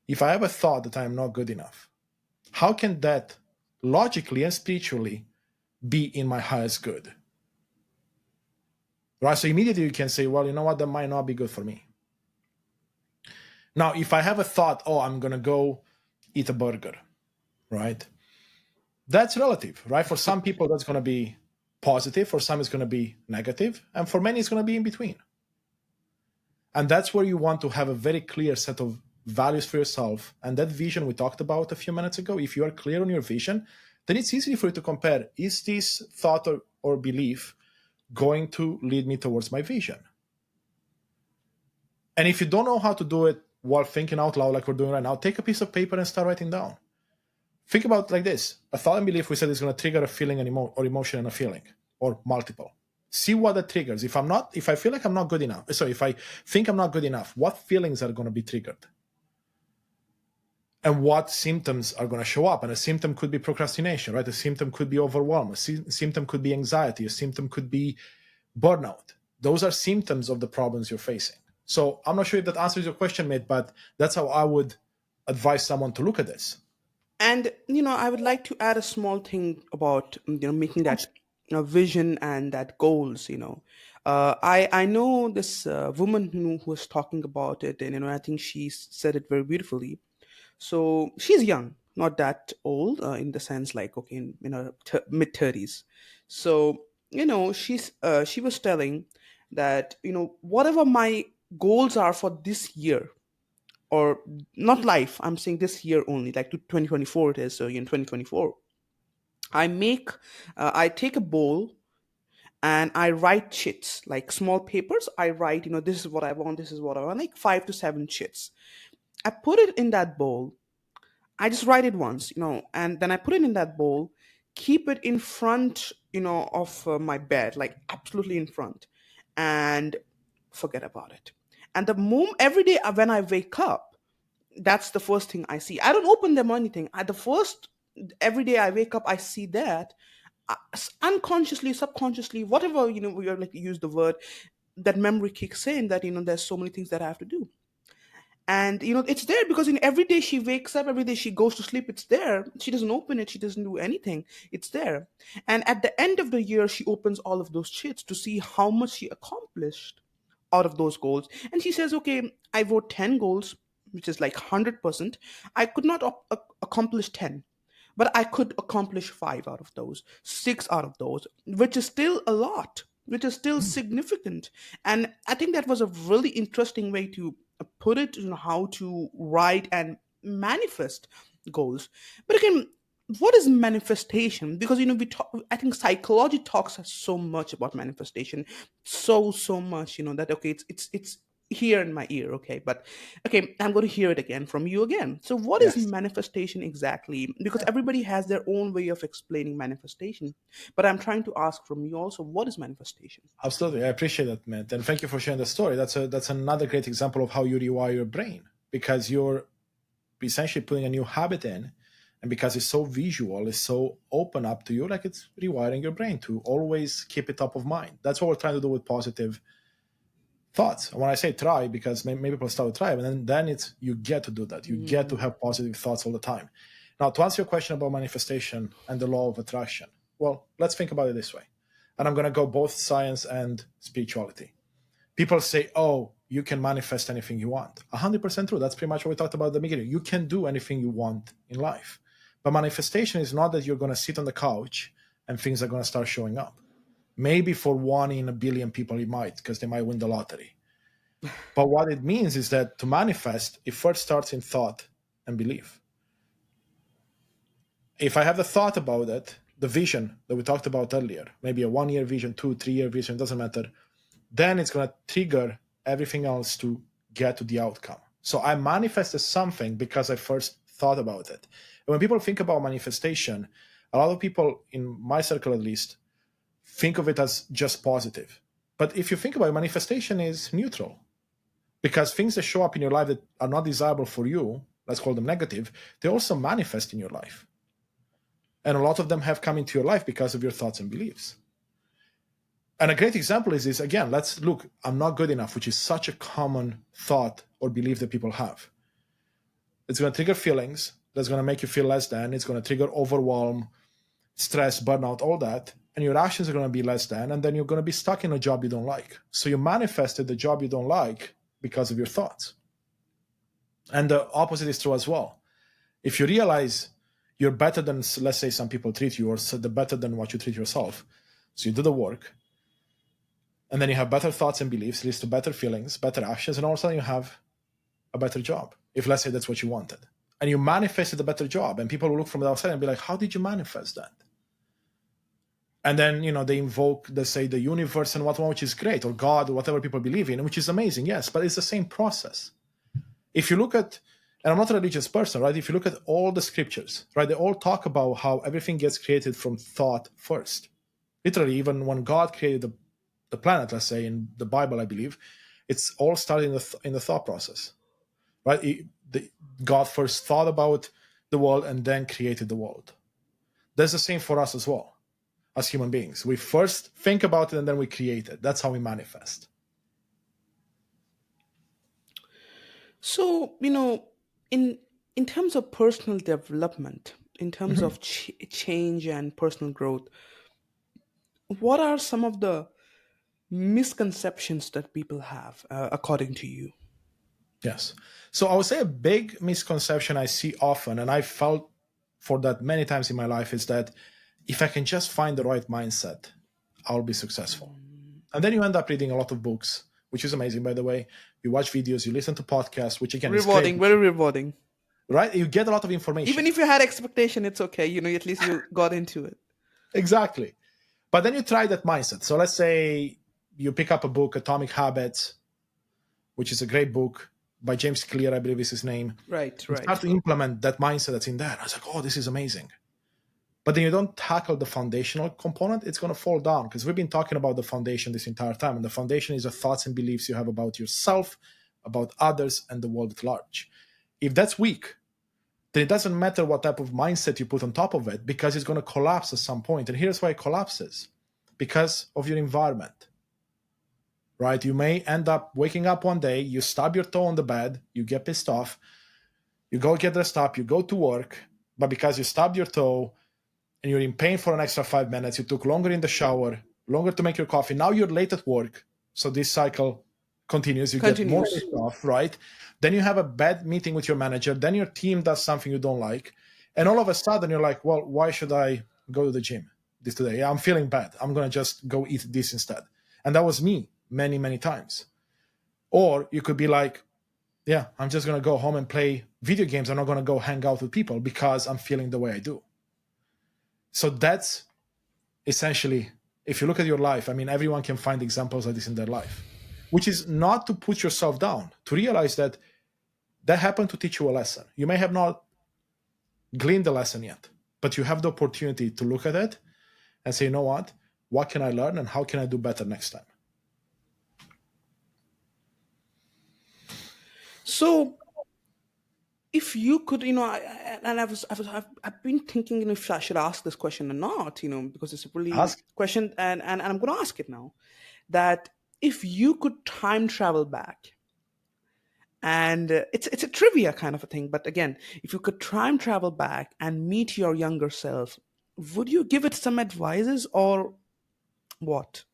If I have a thought that I am not good enough, how can that logically and spiritually be in my highest good? Right? So immediately you can say, well, you know what, that might not be good for me. Now, if I have a thought, oh, I'm going to go eat a burger, right? That's relative, right? For some people, that's going to be positive. For some, it's going to be negative. And for many, it's going to be in between. And that's where you want to have a very clear set of values for yourself. And that vision we talked about a few minutes ago, if you are clear on your vision, then it's easy for you to compare, is this thought or belief going to lead me towards my vision? And if you don't know how to do it while thinking out loud like we're doing right now, take a piece of paper and start writing down. Think about it like this. A thought and belief, we said, is going to trigger a feeling and or emotion and a feeling, or multiple. See what that triggers. If I feel like I'm not good enough, so if I think I'm not good enough, what feelings are going to be triggered? And what symptoms are going to show up? And a symptom could be procrastination, right? A symptom could be overwhelm. A symptom could be anxiety. A symptom could be burnout. Those are symptoms of the problems you're facing. So I'm not sure if that answers your question, mate, but that's how I would advise someone to look at this. And I would like to add a small thing about making that vision and that goals. I know this woman who was talking about it, and I think she said it very beautifully. So she's young, not that old, in the sense, like, okay, in her mid 30s. So she was telling that whatever my goals are for this year, or not life, I'm saying this year only, like to 2024 it is. So in 2024, I take a bowl and I write chits, like small papers. I write, this is what I want, this is what I want, like 5 to 7 chits. I put it in that bowl. I just write it once, and then I put it in that bowl, keep it in front, of my bed, like absolutely in front, and forget about it. And the moment, every day when I wake up, that's the first thing I see. I don't open them or anything. Every day I wake up, I see that, unconsciously, subconsciously, whatever, we are like, use the word, that memory kicks in, that there's so many things that I have to do. And it's there because every day she wakes up, every day she goes to sleep, it's there. She doesn't open it, she doesn't do anything, it's there. And at the end of the year, she opens all of those chits to see how much she accomplished out of those goals. And she says, okay, I wrote 10 goals, which is like 100%. I could not accomplish 10, but I could accomplish 5 out of those, 6 out of those, which is still a lot, which is still significant. And I think that was a really interesting way to put it, how to write and manifest goals. But again, what is manifestation? Because we talk, I think psychology talks so much about manifestation, so much, that, okay, it's here in my ear, okay? But okay, I'm going to hear it again from you again. So, what is Yes. manifestation exactly? Because everybody has their own way of explaining manifestation. But I'm trying to ask from you also, what is manifestation? Absolutely, I appreciate that, Matt, and thank you for sharing the story. That's another great example of how you rewire your brain, because you're essentially putting a new habit in, and because it's so visual, it's so open up to you, like it's rewiring your brain to always keep it top of mind. That's what we're trying to do with positive thoughts. And when I say try, because maybe people start with try, and then it's you get to do that. You get to have positive thoughts all the time. Now, to answer your question about manifestation and the law of attraction, well, let's think about it this way. And I'm going to go both science and spirituality. People say, oh, you can manifest anything you want. 100% true. That's pretty much what we talked about at the beginning. You can do anything you want in life. But manifestation is not that you're going to sit on the couch and things are going to start showing up. Maybe for 1 in a billion people, it might, because they might win the lottery. But what it means is that to manifest, it first starts in thought and belief. If I have the thought about it, the vision that we talked about earlier, maybe a 1 year vision, 2, 3 year vision, doesn't matter, then it's going to trigger everything else to get to the outcome. So I manifested something because I first thought about it. And when people think about manifestation, a lot of people, in my circle at least, think of it as just positive. But if you think about it, manifestation is neutral, because things that show up in your life that are not desirable for you, let's call them negative, they also manifest in your life. And a lot of them have come into your life because of your thoughts and beliefs. And a great example is this. Again, let's look, I'm not good enough, which is such a common thought or belief that people have. It's going to trigger feelings. That's going to make you feel less than. It's going to trigger overwhelm, stress, burnout, all that. And your actions are going to be less than. And then you're going to be stuck in a job you don't like. So you manifested the job you don't like because of your thoughts. And the opposite is true as well. If you realize you're better than, let's say, some people treat you, or the better than what you treat yourself, so you do the work, and then you have better thoughts and beliefs, leads to better feelings, better actions, and all of a sudden you have a better job. If, let's say, that's what you wanted. And you manifested a better job, and people will look from the outside and be like, how did you manifest that? And then, they invoke, they say, the universe and whatnot, which is great, or God, or whatever people believe in, which is amazing, yes, but it's the same process. If you look at, and I'm not a religious person, right? If you look at all the scriptures, right, they all talk about how everything gets created from thought first. Literally, even when God created the planet, let's say, in the Bible, I believe, it's all started in the thought process, right? God first thought about the world and then created the world. That's the same for us as well, as human beings. We first think about it and then we create it. That's how we manifest. So, in terms of personal development, in terms of change and personal growth, what are some of the misconceptions that people have, according to you? Yes. So I would say a big misconception I see often, and I felt for that many times in my life, is that if I can just find the right mindset, I'll be successful. And then you end up reading a lot of books, which is amazing, by the way. You watch videos, you listen to podcasts, which again is great, Rewarding, very rewarding. right? You get a lot of information. Even if you had expectation, it's okay. At least you got into it. Exactly. But then you try that mindset. So let's say you pick up a book, Atomic Habits, which is a great book by James Clear, I believe is his name. Right. You start to implement that mindset that's in there. I was like, oh, this is amazing. But then you don't tackle the foundational component, it's going to fall down, because we've been talking about the foundation this entire time. And the foundation is the thoughts and beliefs you have about yourself, about others, and the world at large. If that's weak, then it doesn't matter what type of mindset you put on top of it, because it's going to collapse at some point. And here's why it collapses: because of your environment. Right? You may end up waking up one day, you stub your toe on the bed, you get pissed off, you go get dressed up, you go to work, but because you stubbed your toe and you're in pain for an extra 5 minutes, you took longer in the shower, longer to make your coffee, now you're late at work, so this cycle continues, you get more pissed off, right? Then you have a bad meeting with your manager, then your team does something you don't like, and all of a sudden you're like, well, why should I go to the gym this today? Yeah, I'm feeling bad, I'm going to just go eat this instead. And that was me many, many times. Or you could be like, yeah, I'm just going to go home and play video games. I'm not going to go hang out with people because I'm feeling the way I do. So that's essentially, if you look at your life, I mean, everyone can find examples like this in their life. which is not to put yourself down, to realize that that happened to teach you a lesson. You may have not gleaned the lesson yet, but you have the opportunity to look at it and say, you know what can I learn and how can I do better next time? So, if you could, and I've been thinking, if I should ask this question or not, because it's a really Ask. question, and I'm going to ask it now. That if you could time travel back, and it's a trivia kind of a thing, but again, if you could time travel back and meet your younger self, would you give it some advices or what?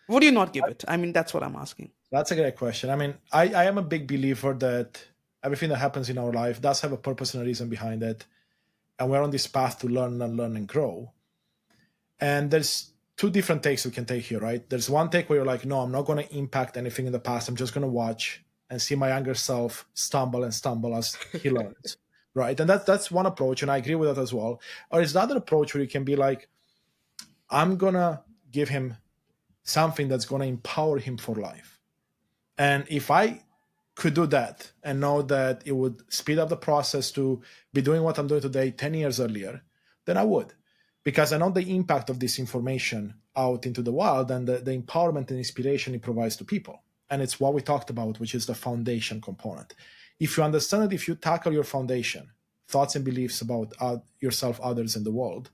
Would you not give it? I mean, that's what I'm asking. That's a great question. I mean, I am a big believer that everything that happens in our life does have a purpose and a reason behind it. And we're on this path to learn and learn and grow. And there's two different takes we can take here, right? There's one take where you're like, no, I'm not going to impact anything in the past. I'm just going to watch and see my younger self stumble and stumble as he learns, right? And that's one approach, and I agree with that as well. Or is the other approach where you can be like, I'm going to give him something that's going to empower him for life. And if I could do that and know that it would speed up the process to be doing what I'm doing today 10 years earlier, then I would. Because I know the impact of this information out into the wild and the empowerment and inspiration it provides to people. And it's what we talked about, which is the foundation component. If you understand that if you tackle your foundation, thoughts and beliefs about yourself, others, and the world,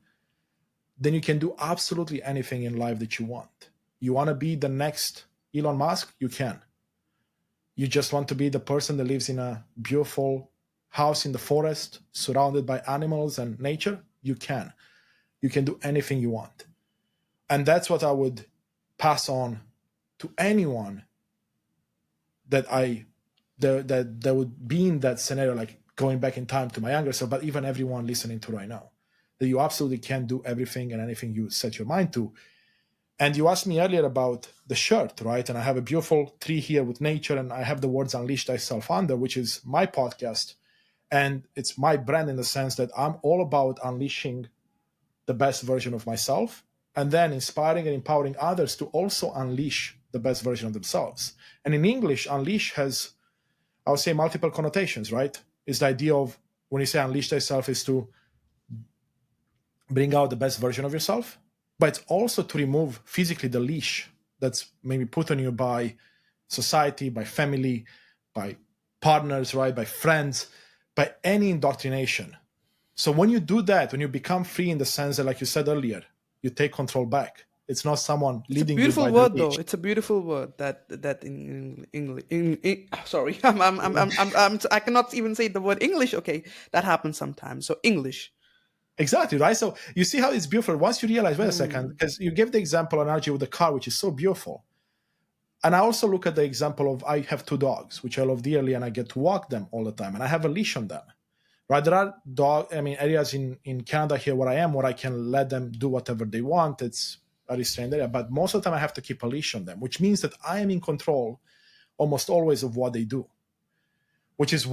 then you can do absolutely anything in life that you want. You want to be the next Elon Musk? You can. You just want to be the person that lives in a beautiful house in the forest, surrounded by animals and nature? You can. You can do anything you want. And that's what I would pass on to anyone that that would be in that scenario, like going back in time to my younger self, but even everyone listening to right now, that you absolutely can do everything and anything you set your mind to. And you asked me earlier about the shirt, right? And I have a beautiful tree here with nature, and I have the words Unleash Thyself under, which is my podcast. And it's my brand in the sense that I'm all about unleashing the best version of myself and then inspiring and empowering others to also unleash the best version of themselves. And in English, unleash has, I would say, multiple connotations, right? It's the idea of, when you say unleash thyself, is to bring out the best version of yourself, but it's also to remove physically the leash that's maybe put on you by society, by family, by partners, right? By friends, by any indoctrination. So when you do that, when you become free in the sense that, like you said earlier, you take control back. It's not someone It's a leading you beautiful by word, the though. leash. It's a beautiful word that in English. Sorry, I cannot even say the word English. Okay, that happens sometimes. So English. Exactly, right? So you see how it's beautiful. Once you realize, wait a second, Hmm. because you gave the example analogy with the car, which is so beautiful. And I also look at the example of, I have two dogs, which I love dearly, and I get to walk them all the time, and I have a leash on them. Right? There are areas in Canada here where I am where I can let them do whatever they want. It's a restrained area, but most of the time I have to keep a leash on them, which means that I am in control almost always of what they do, which is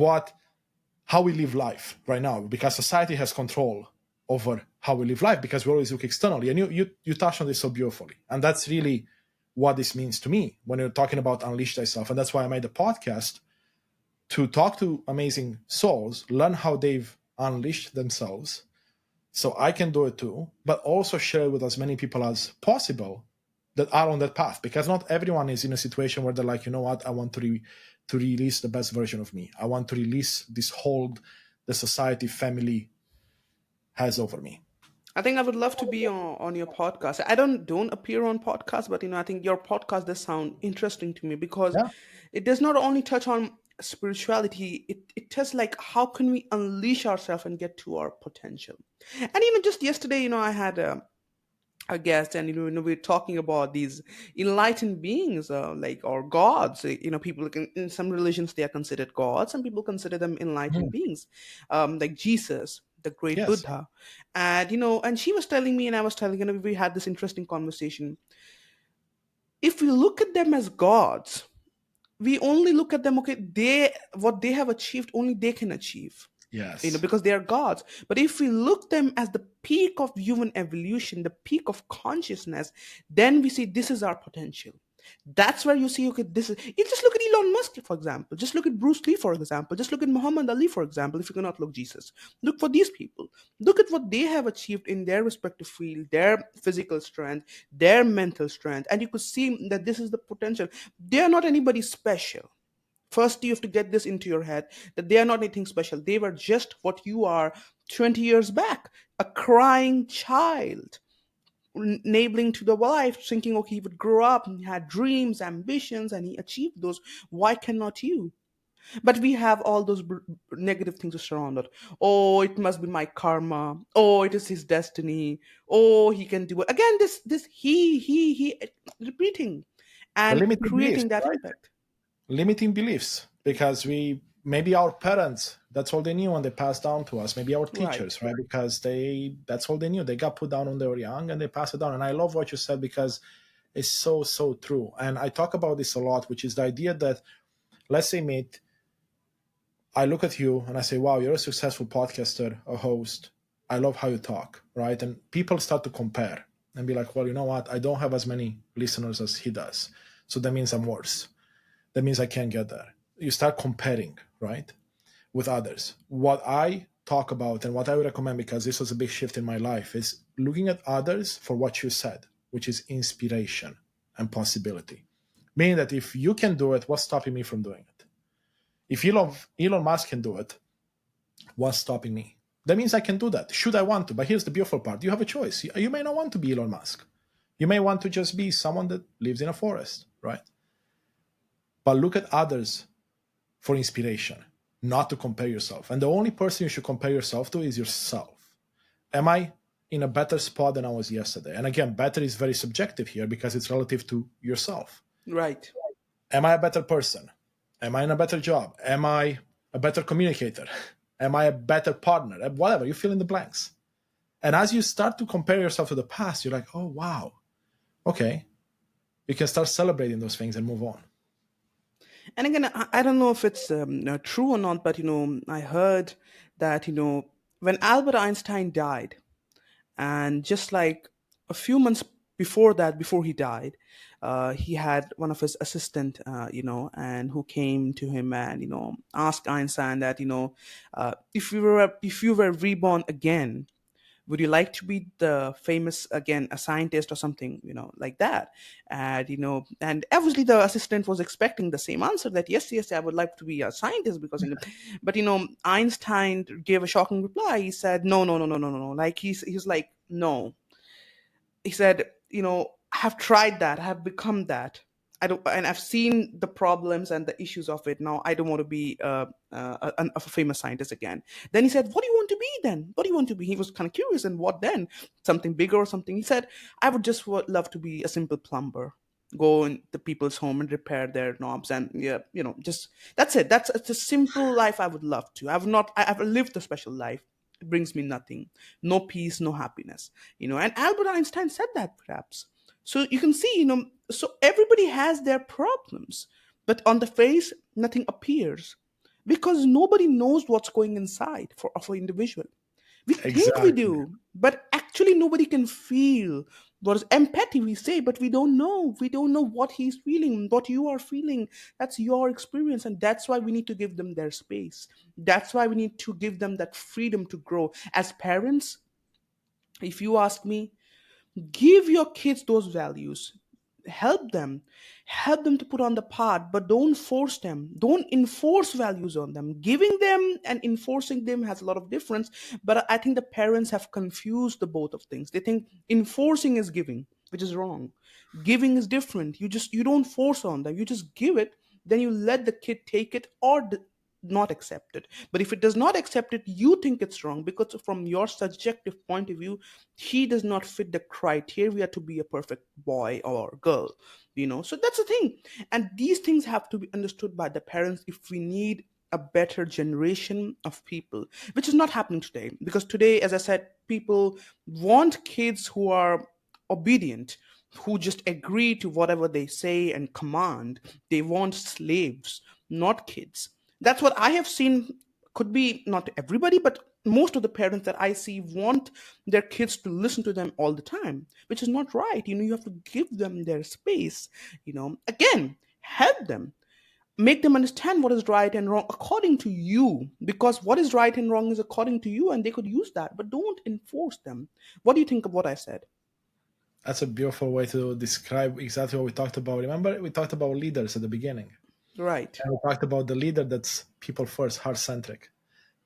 how we live life right now, because society has control over how we live life because we always look externally. And you touched on this so beautifully. And that's really what this means to me when you're talking about unleash thyself. And that's why I made the podcast, to talk to amazing souls, learn how they've unleashed themselves so I can do it too, but also share it with as many people as possible that are on that path, because not everyone is in a situation where they're like, you know what, I want to release the best version of me. I want to release this hold the society, family has over me. I think I would love to be on your podcast. I don't appear on podcasts, but I think your podcast does sound interesting to me because Yeah. it does not only touch on spirituality. It does like how can we unleash ourselves and get to our potential. And just yesterday, I had a guest, and we're talking about these enlightened beings, like, or gods. People in some religions they are considered gods, and people consider them enlightened Mm. beings, like Jesus, the great Yes. Buddha. And and she was telling me, and I was telling, we had this interesting conversation. If we look at them as gods, we only look at them, okay, what they have achieved, only they can achieve, Yes. because they are gods. But if we look them as the peak of human evolution, the peak of consciousness, then we see this is our potential. That's where you see, okay, this is, you just look at Elon Musk, for example. Just look at Bruce Lee, for example. Just look at Muhammad Ali, for example, if you cannot look Jesus. Look for these people. Look at what they have achieved in their respective field, their physical strength, their mental strength. And you could see that this is the potential. They are not anybody special. First, you have to get this into your head that they are not anything special. They were just what you are 20 years back, a crying child enabling to the wife, thinking, okay, he would grow up and he had dreams, ambitions, and he achieved those. Why cannot you? But we have all those negative things to surround it. Oh, it must be my karma. Oh, it is his destiny. Oh, he can do it again. This he repeating The and limiting beliefs, creating that right? impact. Limiting beliefs, because we maybe our parents, that's all they knew and they passed down to us. Maybe our Right. teachers, right? Because that's all they knew. They got put down when they were young and they passed it down. And I love what you said, because it's so true. And I talk about this a lot, which is the idea that, let's say, mate, I look at you and I say, wow, you're a successful podcaster, a host. I love how you talk, right? And people start to compare and be like, well, you know what? I don't have as many listeners as he does. So that means I'm worse. That means I can't get there. You start comparing, right, with others. What I talk about and what I would recommend, because this was a big shift in my life, is looking at others for what you said, which is inspiration and possibility. Meaning that if you can do it, what's stopping me from doing it? If Elon Musk can do it, what's stopping me? That means I can do that. Should I want to? But here's the beautiful part. You have a choice. You may not want to be Elon Musk. You may want to just be someone that lives in a forest, right? But look at others for inspiration, not to compare yourself. And the only person you should compare yourself to is yourself. Am I in a better spot than I was yesterday? And again, better is very subjective here because it's relative to yourself. Right. Am I a better person? Am I in a better job? Am I a better communicator? Am I a better partner? Whatever, you fill in the blanks. And as you start to compare yourself to the past, you're like, oh, wow, okay. You can start celebrating those things and move on. And again, I don't know if it's true or not, but I heard that when Albert Einstein died, and just like a few months before that, before he died, he had one of his assistant, and who came to him and asked Einstein that if you were reborn again, would you like to be the famous again, a scientist or something, like that? And and obviously the assistant was expecting the same answer, that yes, yes, I would like to be a scientist, because but Einstein gave a shocking reply. He said, no, no, no, no, no, no, no. Like he's like, no. He said, I have tried that, I have become that. I don't, and I've seen the problems and the issues of it. Now I don't want to be a famous scientist again. Then he said, what do you want to be then? What do you want to be? He was kind of curious. And what then? Something bigger or something? He said, I would just love to be a simple plumber, go in the people's home and repair their knobs, and yeah, just that's it. That's It's a simple life I would love to. I've lived a special life. It brings me nothing, no peace, no happiness. And Albert Einstein said that, perhaps. So you can see, so everybody has their problems, but on the face nothing appears, because nobody knows what's going inside for individual. We think we Exactly. do, but actually nobody can feel. What is empathy, we say, but we don't know what he's feeling, what you are feeling. That's your experience, and that's why we need to give them their space. That's why we need to give them that freedom to grow. As parents, if you ask me, give your kids those values. Help them to put on the path, but don't force them, don't enforce values on them. Giving them and enforcing them has a lot of difference, but I think the parents have confused the both of things. They think enforcing is giving, which is wrong. Giving is different. You don't force on them, you just give it. Then you let the kid take it or not accept it. But if it does not accept it, you think it's wrong, because from your subjective point of view, he does not fit the criteria to be a perfect boy or girl. So that's the thing. And these things have to be understood by the parents if we need a better generation of people, which is not happening today. Because today, as I said, people want kids who are obedient, who just agree to whatever they say and command. They want slaves, not kids. That's what I have seen Could be not everybody, but most of the parents that I see want their kids to listen to them all the time, which is not right. You have to give them their space. Again, help them, make them understand what is right and wrong according to you, because what is right and wrong is according to you, and they could use that, but don't enforce them. What do you think of what I said? That's a beautiful way to describe exactly what we talked about. Remember, we talked about leaders at the beginning. Right. And we talked about the leader that's people first, heart centric.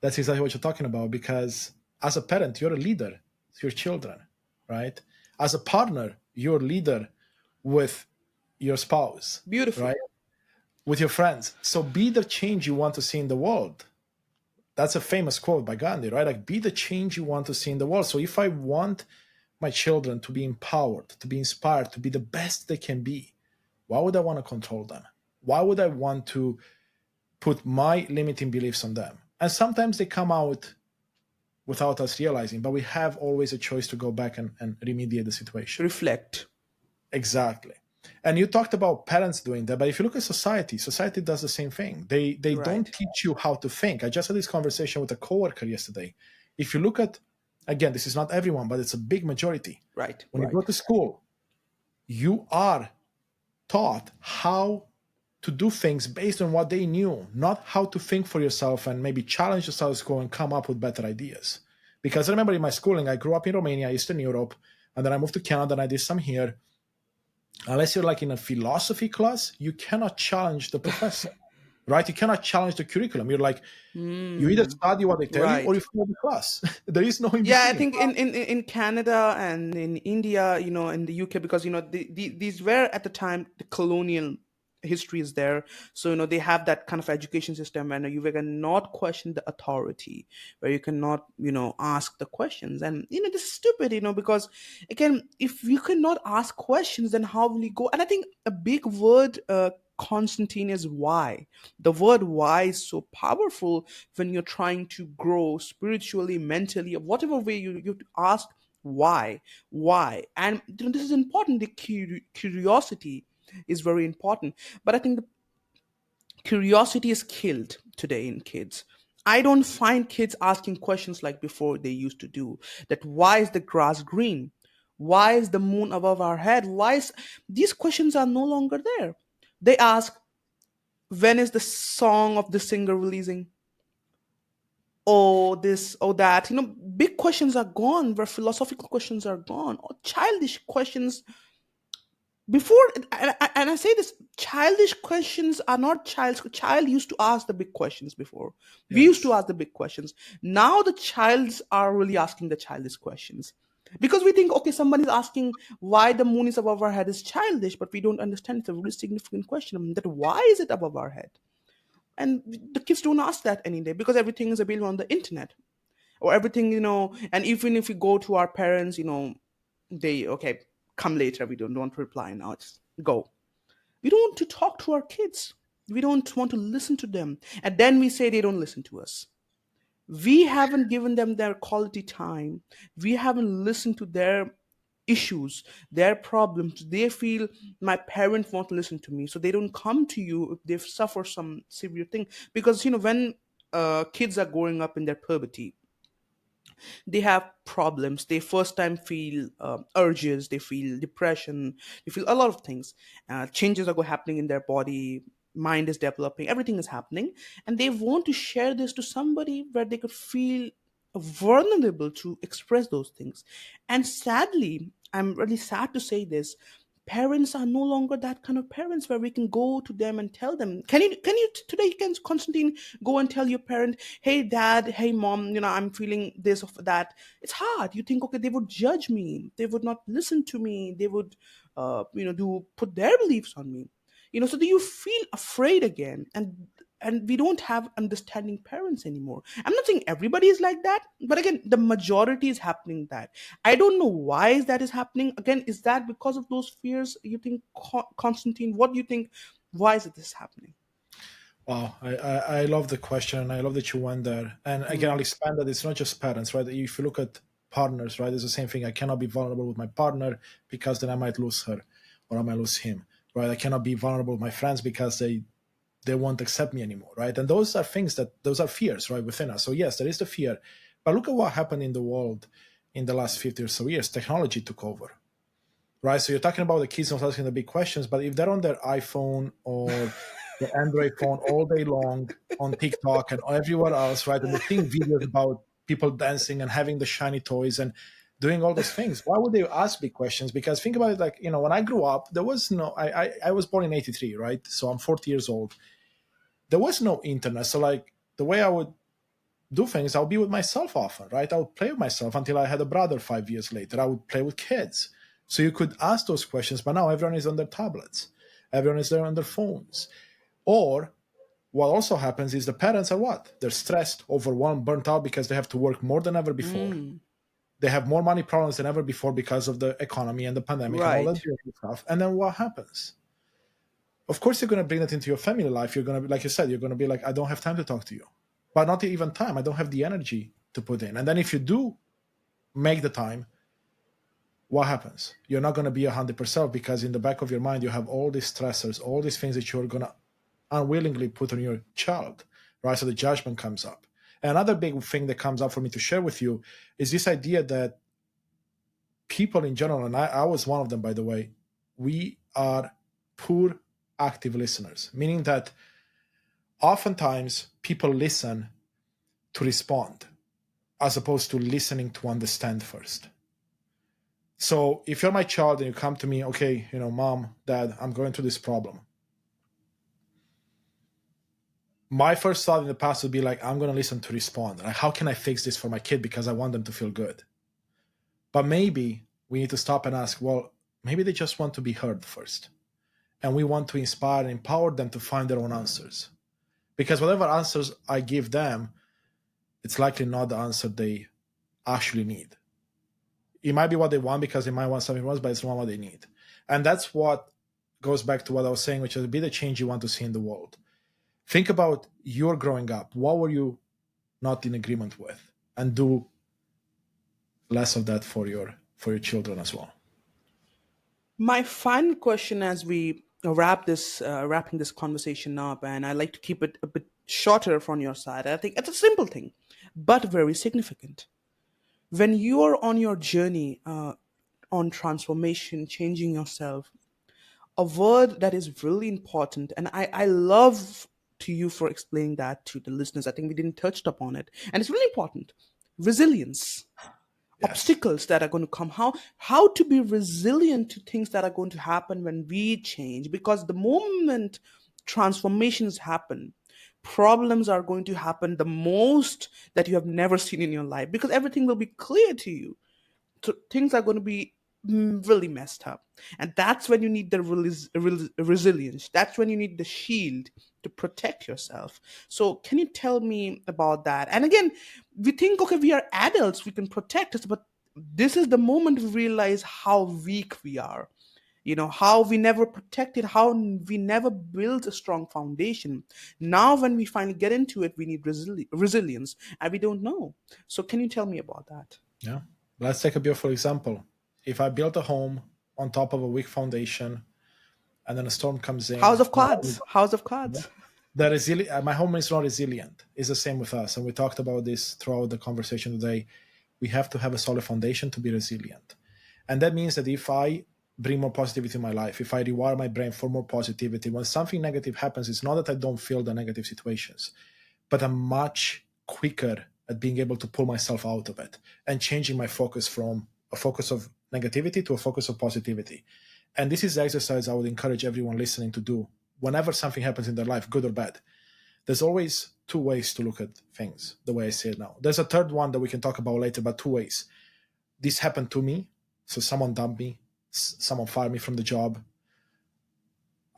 That's exactly what you're talking about, because as a parent, you're a leader to your children, right? As a partner, you're a leader with your spouse, Beautiful. right? With your friends. So be the change you want to see in the world. That's a famous quote by Gandhi, right? Like, be the change you want to see in the world. So if I want my children to be empowered, to be inspired, to be the best they can be, why would I want to control them? Why would I want to put my limiting beliefs on them? And sometimes they come out without us realizing, but we have always a choice to go back and remediate the situation. Reflect. Exactly. And you talked about parents doing that, but if you look at society does the same thing. They don't Right. teach you how to think. I just had this conversation with a coworker yesterday. If you look at, again, this is not everyone, but it's a big majority. Right. When you Right. go to school, you are taught how to do things based on what they knew, not how to think for yourself and maybe challenge yourself at school and come up with better ideas. Because I remember in my schooling, I grew up in Romania, Eastern Europe, and then I moved to Canada and I did some here. Unless you're like in a philosophy class, you cannot challenge the professor, right? You cannot challenge the curriculum. You're like, you either study what they tell you or Right. you follow the class. There is no in Yeah, I between. think in Canada and in India, in the UK, because these were at the time the colonial history is there, so they have that kind of education system, and you cannot question the authority, where you cannot ask the questions, and this is stupid, because again, if you cannot ask questions, then how will you go? And I think a big word, Constantine, is why. The word why is so powerful when you're trying to grow spiritually, mentally, or whatever way you have to ask why. And this is important. The curiosity is very important, but I think the curiosity is killed today in kids. I don't find kids asking questions like before they used to do. That why is the grass green? Why is the moon above our head? Why is these questions are no longer there? They ask, when is the song of the singer releasing? Oh, this, oh, that. Big questions are gone, where philosophical questions are gone, or childish questions. Before, and I say this, childish questions are not child used to ask the big questions before. We used to Yes. ask the big questions. Now the childs are really asking the childish questions, because we think, okay, somebody's asking why the moon is above our head is childish, but we don't understand it's a really significant question, that why is it above our head? And the kids don't ask that any day, because everything is available on the internet, or everything, and even if we go to our parents, they, okay, come later, we don't want to reply now, just go. We don't want to talk to our kids, we don't want to listen to them, and then we say they don't listen to us. We haven't given them their quality time, we haven't listened to their issues, their problems. They feel my parents won't listen to me, so they don't come to you if they suffer some severe thing. Because when kids are growing up in their puberty, they have problems, they first time feel urges, they feel depression, they feel a lot of things, changes are happening in their body, mind is developing, everything is happening, and they want to share this to somebody where they could feel vulnerable to express those things. And sadly, I'm really sad to say this, parents are no longer that kind of parents where we can go to them and tell them. Can you today, you can, Constantine, go and tell your parent, hey dad, hey mom, I'm feeling this or that? It's hard. You think, okay, they would judge me, they would not listen to me, they would do put their beliefs on me. So do you feel afraid again? And we don't have understanding parents anymore. I'm not saying everybody is like that, but again, the majority is happening that. I don't know why is that is happening. Again, is that because of those fears? You think, Constantine? What do you think? Why is this happening? Wow, I love the question, and I love that you went there. And again, I'll Mm, expand that it's not just parents, right? If you look at partners, right, it's the same thing. I cannot be vulnerable with my partner because then I might lose her or I might lose him, right? I cannot be vulnerable with my friends because they they won't accept me anymore, right? And those are fears, right, within us. So yes, there is the fear, but look at what happened in the world in the last 50 or so years. Technology took over, right? So you're talking about the kids not asking the big questions, but if they're on their iPhone or the Android phone all day long on TikTok and everywhere else, right, and they think videos about people dancing and having the shiny toys and doing all those things, why would they ask big questions? Because think about it, like, when I grew up, there was no, I was born in 83, right? So I'm 40 years old. There was no internet. So like the way I would do things, I'll be with myself often, right? I would play with myself until I had a brother 5 years later. I would play with kids. So you could ask those questions, but now everyone is on their tablets. Everyone is there on their phones. Or what also happens is the parents are what? They're stressed, overwhelmed, burnt out because they have to work more than ever before. They have more money problems than ever before because of the economy and the pandemic and all that stuff. And then what happens? Of course, you're going to bring that into your family life. You're going to be, like you said, you're going to be like, I don't have time to talk to you. But not even time. I don't have the energy to put in. And then if you do make the time, what happens? You're not going to be 100% because in the back of your mind, you have all these stressors, all these things that you're going to unwillingly put on your child, right? So the judgment comes up. And another big thing that comes up for me to share with you is this idea that people in general, and I was one of them, by the way, we are poor active listeners, meaning that oftentimes people listen to respond as opposed to listening to understand first. So if you're my child and you come to me, okay, mom, dad, I'm going through this problem. My first thought in the past would be like, I'm going to listen to respond. Like, how can I fix this for my kid? Because I want them to feel good. But maybe we need to stop and ask, well, maybe they just want to be heard first. And we want to inspire and empower them to find their own answers. Because whatever answers I give them, it's likely not the answer they actually need. It might be what they want because they might want something else, but it's not what they need. And that's what goes back to what I was saying, which is be the change you want to see in the world. Think about your growing up. What were you not in agreement with? And do less of that for your children as well. My final question as we wrapping this conversation up, and I like to keep it a bit shorter from your side. I think it's a simple thing, but very significant. When you are on your journey on transformation, changing yourself, a word that is really important, and I love to you for explaining that to the listeners. I think we didn't touched upon it, and it's really important. Resilience. Yes. Obstacles that are going to come, how to be resilient to things that are going to happen when we change, because the moment transformations happen, problems are going to happen the most that you have never seen in your life, because everything will be clear to you. So things are going to be really messed up, and that's when you need the resilience. That's when you need the shield to protect yourself. So can you tell me about that? And again, we think, okay, we are adults, we can protect us, but this is the moment we realize how weak we are, how we never protected, how we never built a strong foundation. Now when we finally get into it, we need resilience, and we don't know. So can you tell me about that? Yeah. Let's take a beautiful example. If I built a home on top of a weak foundation and then a storm comes in, House of Cards. House of Cards. my home is not resilient. It's the same with us. And we talked about this throughout the conversation today. We have to have a solid foundation to be resilient. And that means that if I bring more positivity in my life, if I rewire my brain for more positivity, when something negative happens, it's not that I don't feel the negative situations, but I'm much quicker at being able to pull myself out of it and changing my focus from a focus of negativity to a focus of positivity. And this is the exercise I would encourage everyone listening to do whenever something happens in their life, good or bad. There's always two ways to look at things, the way I say it now. There's a third one that we can talk about later, but two ways. This happened to me. So someone dumped me, someone fired me from the job,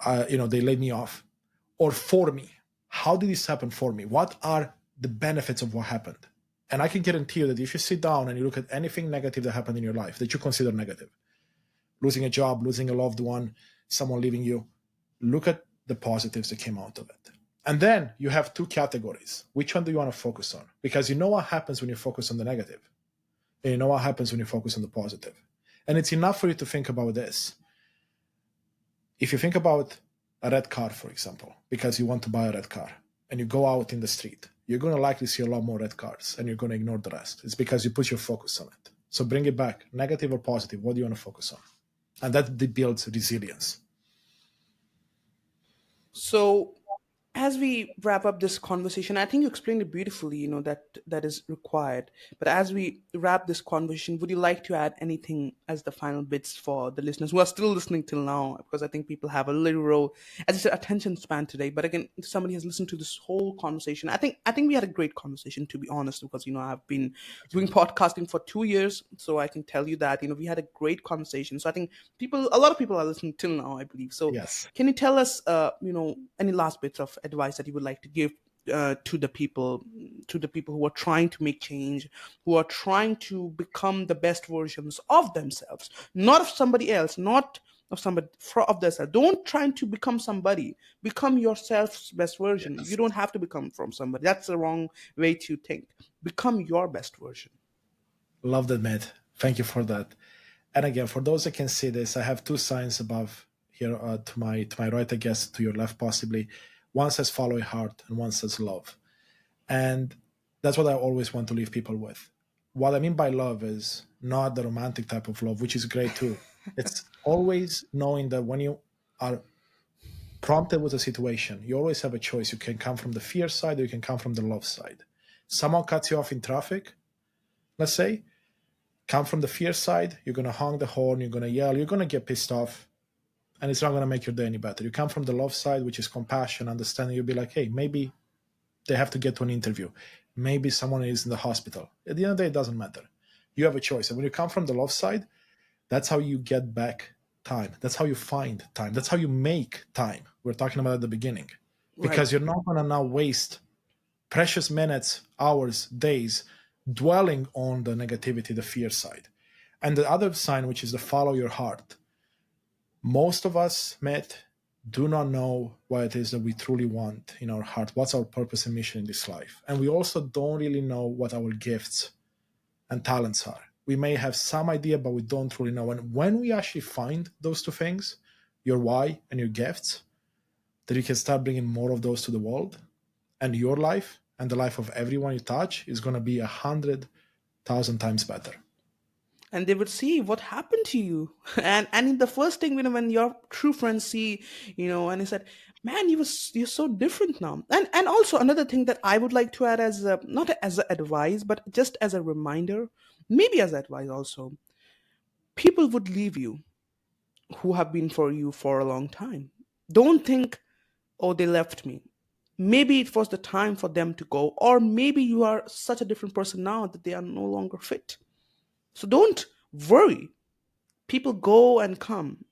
they laid me off. Or for me, how did this happen for me? What are the benefits of what happened? And I can guarantee you that if you sit down and you look at anything negative that happened in your life that you consider negative, losing a job, losing a loved one, someone leaving you, look at the positives that came out of it. And then you have two categories. Which one do you want to focus on? Because you know what happens when you focus on the negative, and you know what happens when you focus on the positive. And it's enough for you to think about this. If you think about a red car, for example, because you want to buy a red car, and you go out in the street, you're going to likely see a lot more red cars and you're going to ignore the rest. It's because you put your focus on it. So bring it back, negative or positive. What do you want to focus on? And that builds resilience. So as we wrap up this conversation, I think you explained it beautifully, that is required. But as we wrap this conversation, would you like to add anything as the final bits for the listeners who are still listening till now? Because I think people have a little, as I said, attention span today. But again, if somebody has listened to this whole conversation, I think we had a great conversation, to be honest, because I've been doing podcasting for 2 years, so I can tell you that we had a great conversation. So I think a lot of people are listening till now, I believe. So Yes. can you tell us, any last bits of advice that you would like to give to the people who are trying to make change, who are trying to become the best versions of themselves, not of somebody else, not of somebody of themselves. Don't try to become somebody. Become yourself's best version. You Yes. don't have to become from somebody. That's the wrong way to think. Become your best version. Love that, Matt. Thank you for that. And again, for those that can see this, I have two signs above here, to my right, I guess, to your left, possibly. One says follow your heart, and one says love. And that's what I always want to leave people with. What I mean by love is not the romantic type of love, which is great too. It's always knowing that when you are prompted with a situation, you always have a choice. You can come from the fear side or you can come from the love side. Someone cuts you off in traffic, let's say, come from the fear side, you're going to honk the horn, you're going to yell, you're going to get pissed off, and it's not going to make your day any better. You come from the love side, which is compassion, understanding. You'll be like, hey, maybe they have to get to an interview. Maybe someone is in the hospital. At the end of the day, it doesn't matter. You have a choice. And when you come from the love side, that's how you get back time. That's how you find time. That's how you make time. We're talking about at the beginning. Right. Because you're not going to now waste precious minutes, hours, days dwelling on the negativity, the fear side. And the other sign, which is the follow your heart. Most of us, Matt, do not know what it is that we truly want in our heart. What's our purpose and mission in this life? And we also don't really know what our gifts and talents are. We may have some idea, but we don't really know. And when we actually find those two things, your why and your gifts, that you can start bringing more of those to the world, and your life and the life of everyone you touch is going to be 100,000 times better. And they would see what happened to you. And the first thing, when your true friends see, and they said, man, you're so different now. And also another thing that I would like to add, as not as advice, but just as a reminder, maybe as advice also. People would leave you who have been for you for a long time. Don't think, oh, they left me. Maybe it was the time for them to go, or maybe you are such a different person now that they are no longer fit. So don't worry. People go and come.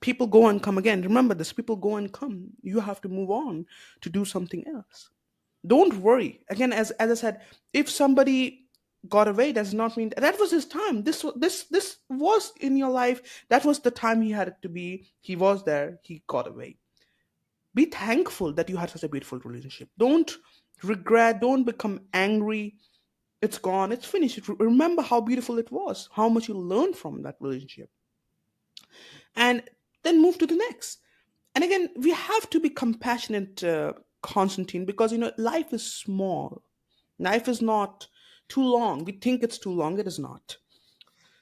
People go and come again. Remember this, people go and come. You have to move on to do something else. Don't worry. Again, as I said, if somebody got away, does not mean that was his time. This was in your life. That was the time he had it to be. He was there. He got away. Be thankful that you had such a beautiful relationship. Don't regret. Don't become angry. It's gone. It's finished. Remember how beautiful it was. How much you learned from that relationship, and then move to the next. And again, we have to be compassionate, Constantine, because life is small. Life is not too long. We think it's too long. It is not.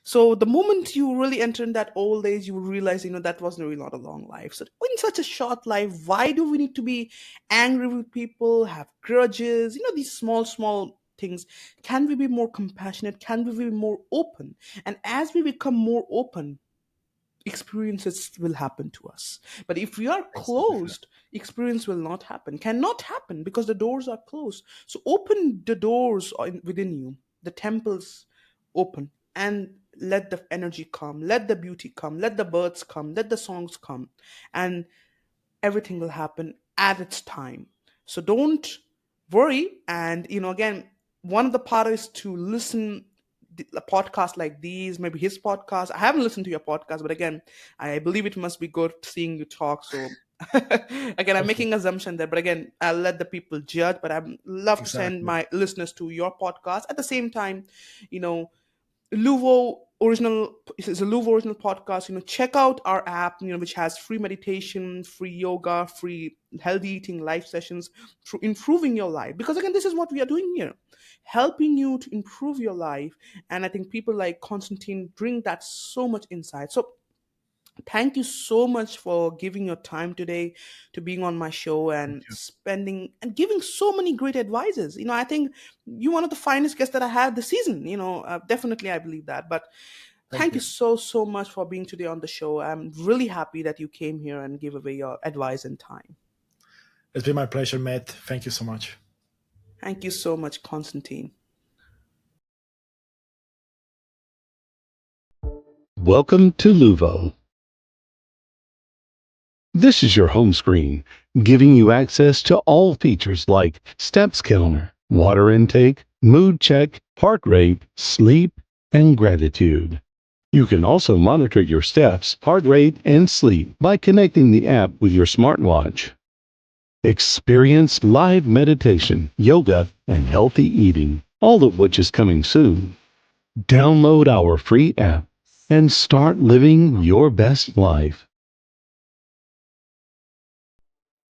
So the moment you really enter in that old age, you will realize, that wasn't really not a long life. So in such a short life, why do we need to be angry with people, have grudges? These small, small things. Can we be more compassionate? Can we be more open? And as we become more open, experiences will happen to us. But if we are Exactly. closed, experience will not happen, cannot happen, because the doors are closed. So open the doors within you, the temples open, and let the energy come, let the beauty come, let the birds come, let the songs come, and everything will happen at its time. So don't worry. And again, one of the part is to listen a podcast like these, maybe his podcast. I haven't listened to your podcast, but again, I believe it must be good seeing you talk. So again, I'm Okay. making assumption there, but again, I'll let the people judge. But I'd love to send Exactly. my listeners to your podcast. At the same time, you know Luvo original it's a Luvo original podcast. Check out our app, which has free meditation, free yoga, free healthy eating life sessions through improving your life. Because again, this is what we are doing here, helping you to improve your life. And I think people like Constantine bring that so much insight. So thank you so much for giving your time today to being on my show Thank and you. spending and giving so many great advices. I think you're one of the finest guests that I had this season. Definitely I believe that. But Thank thank you you. so much for being today on the show. I'm really happy that you came here and gave away your advice and time. It's been my pleasure, Matt. Thank you so much. Thank you so much, Constantine. Welcome to Luvo. This is your home screen, giving you access to all features like steps counter, water intake, mood check, heart rate, sleep, and gratitude. You can also monitor your steps, heart rate, and sleep by connecting the app with your smartwatch. Experience live meditation, yoga, and healthy eating, all of which is coming soon. Download our free app and start living your best life.